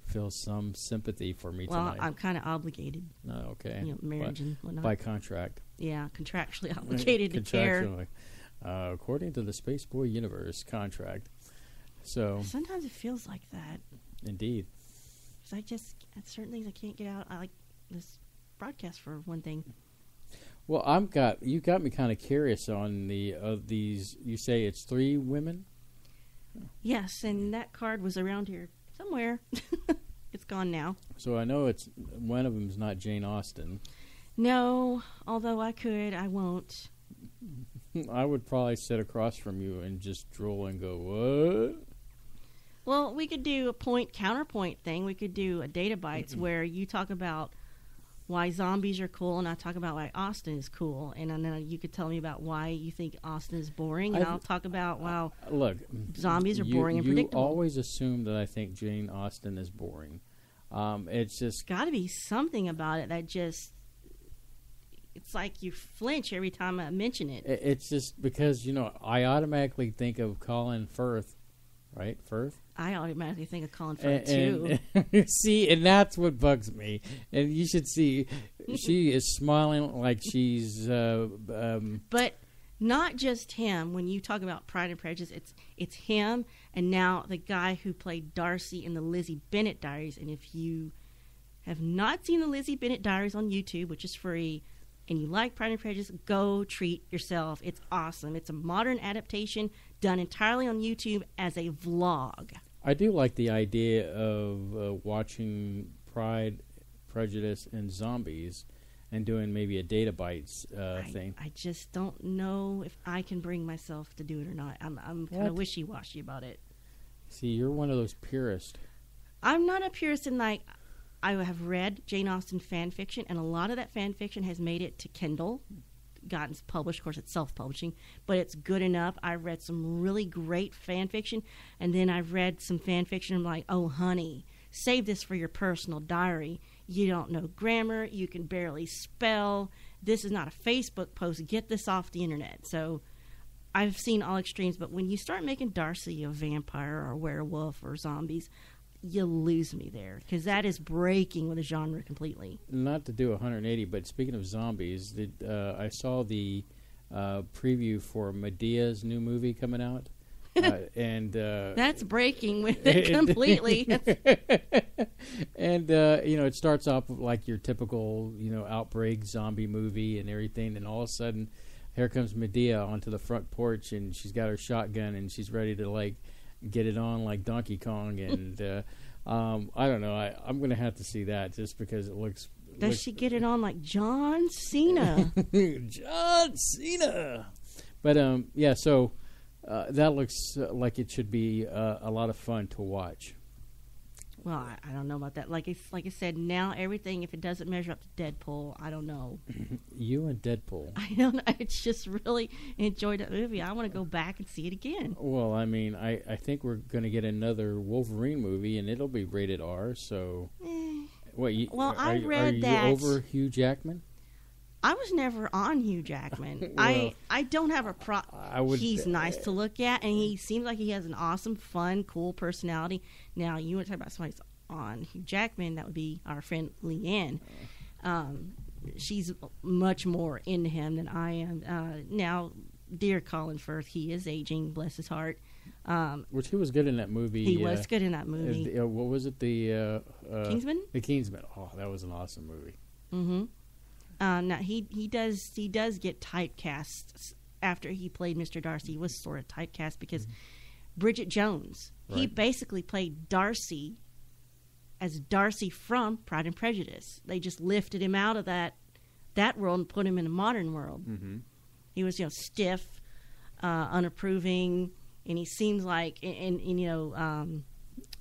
feel some sympathy for me tonight. Well, I'm kind of obligated. Oh, okay. Marriage and whatnot. By contract. Yeah, contractually obligated to care. According to the Spaceboy Universe contract. So sometimes it feels like that. Indeed. Because certain things I can't get out. I like this broadcast for one thing. Well, you got me kind of curious on these. You say it's 3 women? Yes, and that card was around here somewhere. It's gone now. So I know it's one of them's not Jane Austen. No, although I won't. I would probably sit across from you and just drool and go, what? Well, we could do a counterpoint thing. We could do a Data Bites where you talk about why zombies are cool, and I talk about why Austin is cool, and then you could tell me about why you think Austin is boring, and I'll talk about look, zombies are boring and predictable. You always assume that I think Jane Austen is boring. It's just got to be something about it that just it's like you flinch every time I mention it. It's just because I automatically think of Colin Firth, right? Firth. I automatically think of Colin Firth too. See, and that's what bugs me. And you should see, she is smiling like she's. But not just him. When you talk about Pride and Prejudice, it's him, and now the guy who played Darcy in the Lizzie Bennet Diaries. And if you have not seen the Lizzie Bennet Diaries on YouTube, which is free, and you like Pride and Prejudice, go treat yourself. It's awesome. It's a modern adaptation done entirely on YouTube as a vlog. I do like the idea of watching Pride, Prejudice, and Zombies and doing maybe a Data Bites thing. I just don't know if I can bring myself to do it or not. I'm kind of wishy-washy about it. See, you're one of those purists. I'm not a purist in I have read Jane Austen fan fiction, and a lot of that fan fiction has made it to Kindle, gotten published. Of course, it's self-publishing, but it's good enough. I've read some really great fan fiction, and then I've read some fan fiction. I'm like, oh, honey, save this for your personal diary. You don't know grammar. You can barely spell. This is not a Facebook post. Get this off the internet. So I've seen all extremes, but when you start making Darcy a vampire or a werewolf or zombies, you lose me there, because that is breaking with the genre completely. Not to do 180, but speaking of zombies, I saw the preview for Medea's new movie coming out, and that's breaking with it completely. And it starts off like your typical outbreak zombie movie and everything, and all of a sudden, here comes Medea onto the front porch, and she's got her shotgun, and she's ready to get it on like Donkey Kong, and I don't know. I'm going to have to see that just because it looks. Does she get it on like John Cena? John Cena. But yeah, so that looks like it should be a lot of fun to watch. Well, I don't know about that. Like I said, now everything, if it doesn't measure up to Deadpool, I don't know. You and Deadpool. I don't know. It's just really enjoyed that movie. I want to go back and see it again. Well, I mean, I think we're going to get another Wolverine movie, and it'll be rated R. So, I read are that. you over Hugh Jackman? I was never on Hugh Jackman. Well, I don't have a he's nice to look at, and he seems like he has an awesome, fun, cool personality. Now, you want to talk about somebody's on Hugh Jackman, that would be our friend Leanne. She's much more into him than I am. Now, dear Colin Firth, he is aging, bless his heart. Which he was good in that movie. He was good in that movie. What was it? The Kingsman? The Kingsman. Oh, that was an awesome movie. Mm-hmm. Now he does get typecast after he played Mr. Darcy. He was sort of typecast because Bridget Jones. Right. He basically played Darcy as Darcy from Pride and Prejudice. They just lifted him out of that world and put him in a modern world. Mm-hmm. He was stiff, unapproving, and he seems like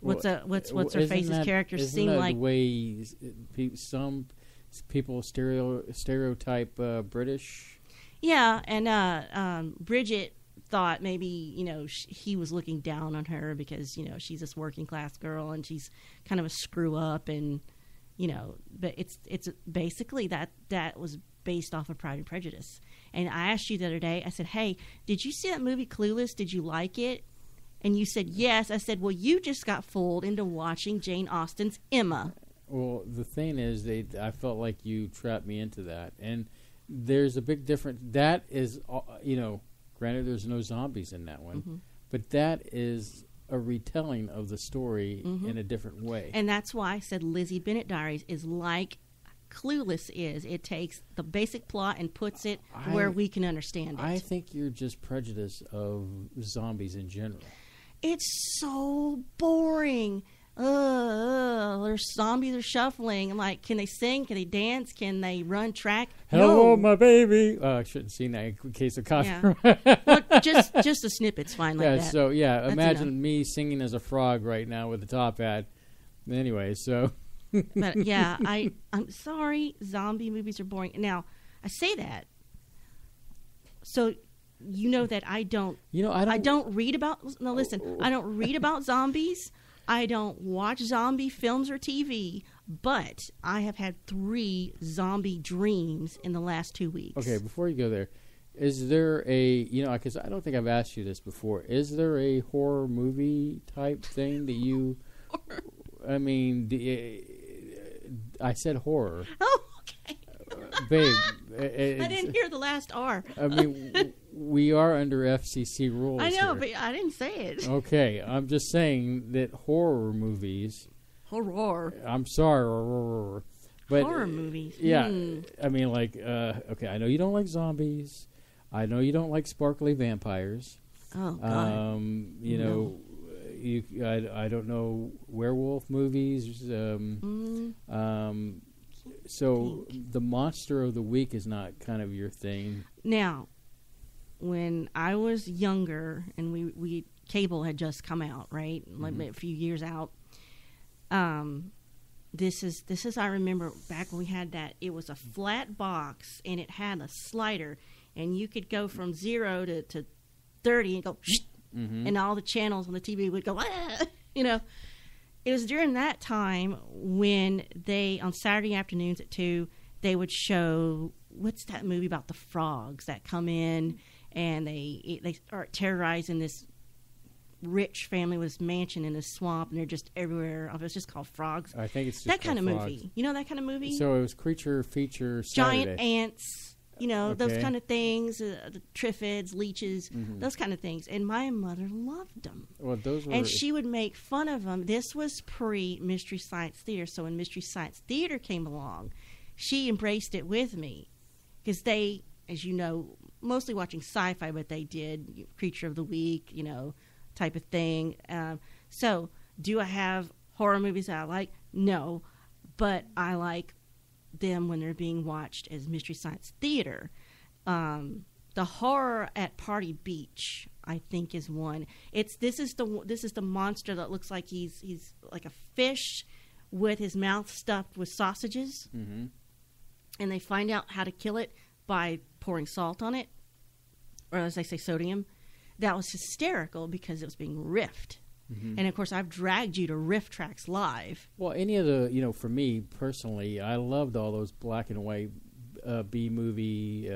what's her face's character seem like the way some people stereotype British. Yeah, and Bridget thought maybe he was looking down on her because she's this working class girl and she's kind of a screw up, and but it's basically that was based off of Pride and Prejudice. And I asked you the other day, I said, hey, did you see that movie Clueless? Did you like it? And you said yes. I said, well, you just got fooled into watching Jane Austen's Emma. Well, the thing is, I felt like you trapped me into that. And there's a big difference. That is, granted there's no zombies in that one, mm-hmm. but that is a retelling of the story mm-hmm. in a different way. And that's why I said Lizzie Bennet Diaries is like Clueless is. It takes the basic plot and puts it where we can understand it. I think you're just prejudiced of zombies in general. It's so boring. There's zombies are shuffling. I'm like, can they sing? Can they dance? Can they run track? Hello, no. my baby. I shouldn't have seen that in case of copyright. Yeah. Well, just a snippet's fine like that. So, That's imagine enough. me singing as a frog right now with the top hat. Anyway, so... But yeah, I'm sorry, zombie movies are boring. Now, I say that, so that I don't read about. No, listen, I don't read about zombies. I don't watch zombie films or TV. But I have had 3 zombie dreams in the last 2 weeks. Okay, before you go there, is there a because I don't think I've asked you this before. Is there a horror movie type thing that you? I mean. I said horror. Oh, okay. Babe. I didn't hear the last R. I mean, we are under FCC rules. I know, here. but I didn't say it. Okay, I'm just saying that horror movies. Horror. I'm sorry. But, horror movies. Yeah. I mean, okay, I know you don't like zombies. I know you don't like sparkly vampires. Oh, God. No. I don't know werewolf movies. So the monster of the week is not kind of your thing. Now, when I was younger and we cable had just come out, right, like a few years out. This is I remember back when we had that. It was a flat box and it had a slider, and you could go from 0 to 30 and go. Mm-hmm. And all the channels on the TV would go, It was during that time when they, on Saturday afternoons at 2, they would show, what's that movie about the frogs that come in and they start terrorizing this rich family with this mansion in a swamp, and they're just everywhere. It was just called Frogs. I think it's just that kind of Frogs. movie. You know that kind of movie? So it was Creature Feature Saturday. Giant ants. Those kind of things, the triffids, leeches, mm-hmm. those kind of things. And my mother loved them. Well, those were... And she would make fun of them. This was pre-Mystery Science Theater. So when Mystery Science Theater came along, she embraced it with me. Because they, as you know, mostly watching sci-fi, but they did Creature of the Week, type of thing. So do I have horror movies that I like? No. But I like them when they're being watched as Mystery Science Theater. The horror at Party Beach, I think, is one. This is the monster that looks like he's like a fish with his mouth stuffed with sausages, mm-hmm. and they find out how to kill it by pouring salt on it, or as they say, sodium. That was hysterical because it was being riffed. Mm-hmm. And, of course, I've dragged you to Riff Tracks Live. Well, any of the, for me personally, I loved all those black and white B movie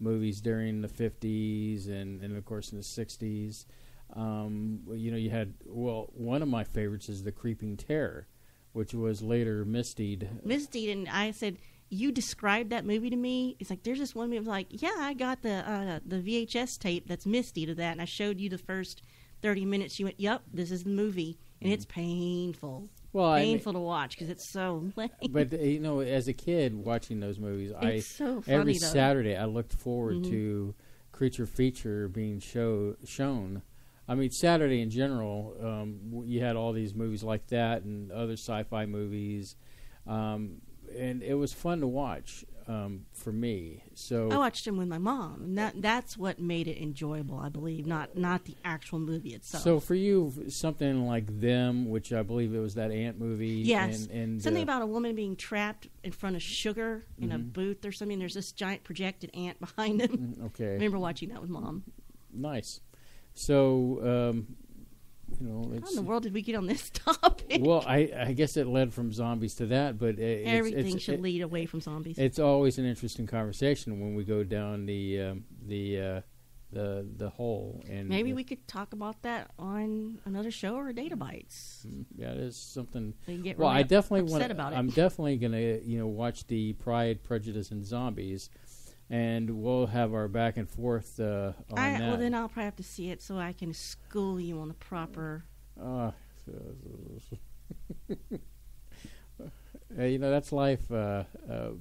movies during the 50s and of course in the 60s. You had, one of my favorites is The Creeping Terror, which was later Mistied. And I said, you described that movie to me. It's like, there's this one movie. I was like, yeah, I got the VHS tape that's Mistied of that, and I showed you the first 30 minutes. You went, yep, this is the movie, and it's painful. Painful to watch because it's so lame. But as a kid watching those movies, so funny, every Saturday I looked forward to Creature Feature being shown. I mean, Saturday in general, you had all these movies like that and other sci-fi movies, and it was fun to watch for me. So I watched them with my mom, and that's what made it enjoyable, I believe, not the actual movie itself. So for you, something like Them, which I believe it was that ant movie. Yes, and something about a woman being trapped in front of sugar in a booth or something. There's this giant projected ant behind him. Okay. I remember watching that with Mom. Nice. So, how in the world did we get on this topic? Well, I guess it led from zombies to that, but everything should lead away from zombies. It's always an interesting conversation when we go down the hole. And maybe we could talk about that on another show or Data Bites. Yeah, it is something. So you get well, really I definitely upset about it. I'm definitely gonna watch the Pride, Prejudice, and Zombies. And we'll have our back and forth on that. Well, then I'll probably have to see it so I can school you on the proper. That's life.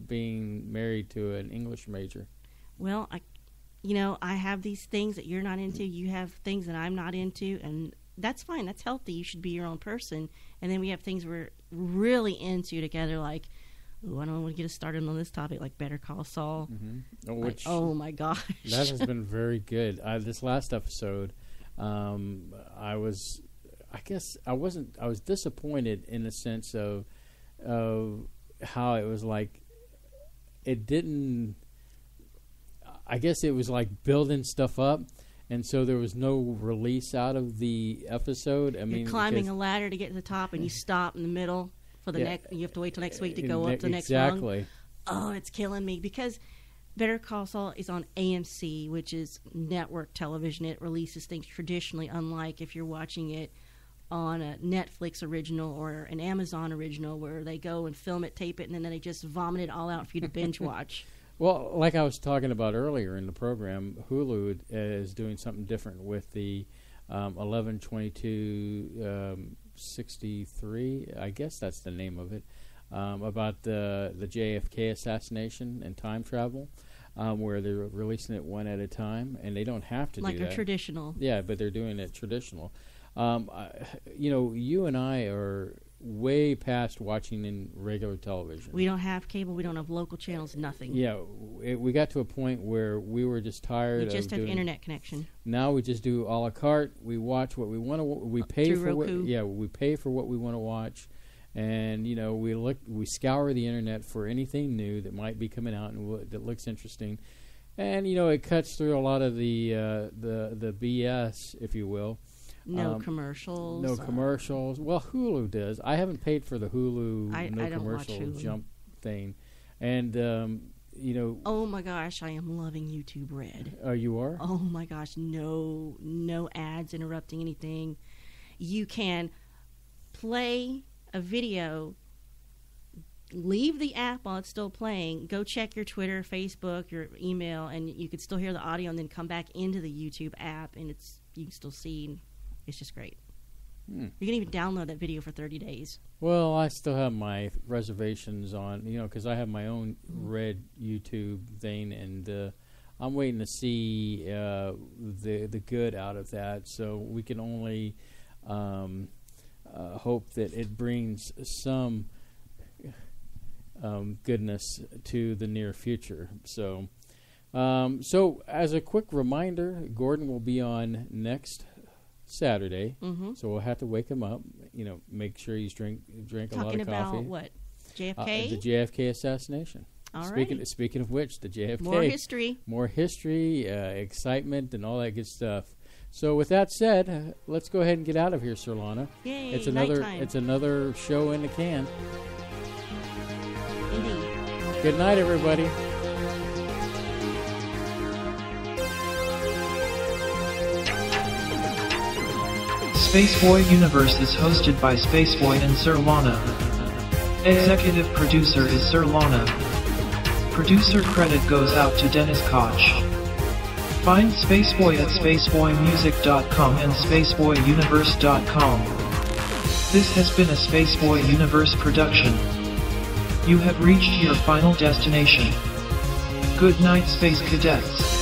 Being married to an English major. Well, I have these things that you're not into. You have things that I'm not into, and that's fine. That's healthy. You should be your own person. And then we have things we're really into together, like. Ooh, I don't want to get us started on this topic, like Better Call Saul. Oh my gosh, that has been very good. This last episode, I was disappointed in the sense of how it was like it didn't. I guess it was like building stuff up, and so there was no release out of the episode. I mean, you're climbing a ladder to get to the top, and you stop in the middle. For the next, you have to wait till next week to go up to the next rung. Oh, it's killing me because Better Call Saul is on AMC, which is network television. It releases things traditionally, unlike if you're watching it on a Netflix original or an Amazon original, where they go and film it, tape it, and then they just vomit it all out for you to binge watch. Well, like I was talking about earlier in the program, Hulu is doing something different with the 11/22/63, I guess that's the name of it, about the JFK assassination and time travel, where they're releasing it one at a time, and they don't have to like do that. Like a traditional. Yeah, but they're doing it traditional. You and I are way past watching in regular television. We don't have cable. We don't have local channels. Nothing. Yeah, we got to a point where we were just tired. We just have internet connection. Now we just do a la carte. We watch what we want to. We pay for Roku. we pay for what we want to watch, and we scour the internet for anything new that might be coming out and that looks interesting, and it cuts through a lot of the BS, if you will. No commercials. No commercials. Well, Hulu does. I haven't paid for the Hulu I no don't commercial watch Hulu. Jump thing, and Oh my gosh, I am loving YouTube Red. Oh, you are? Oh my gosh, no ads interrupting anything. You can play a video, leave the app while it's still playing, go check your Twitter, Facebook, your email, and you could still hear the audio, and then come back into the YouTube app, and you can still see. It's just great. You can even download that video for 30 days. Well, I still have my reservations on, because I have my own Red YouTube thing, and I'm waiting to see the good out of that. So we can only hope that it brings some goodness to the near future. So as a quick reminder, Gordon will be on next Saturday, so we'll have to wake him up. Make sure he's drink a lot of coffee. Talking about what? JFK? The JFK assassination. Speaking of which, the JFK. More history, excitement, and all that good stuff. So with that said, let's go ahead and get out of here, Surlana. Yay! It's nighttime. It's another show in the can. Indeed. Good night, everybody. Spaceboy Universe is hosted by Spaceboy and Surlana. Executive producer is Surlana. Producer credit goes out to Dennis Koch. Find Spaceboy at spaceboymusic.com and spaceboyuniverse.com. This has been a Spaceboy Universe production. You have reached your final destination. Good night, Space Cadets.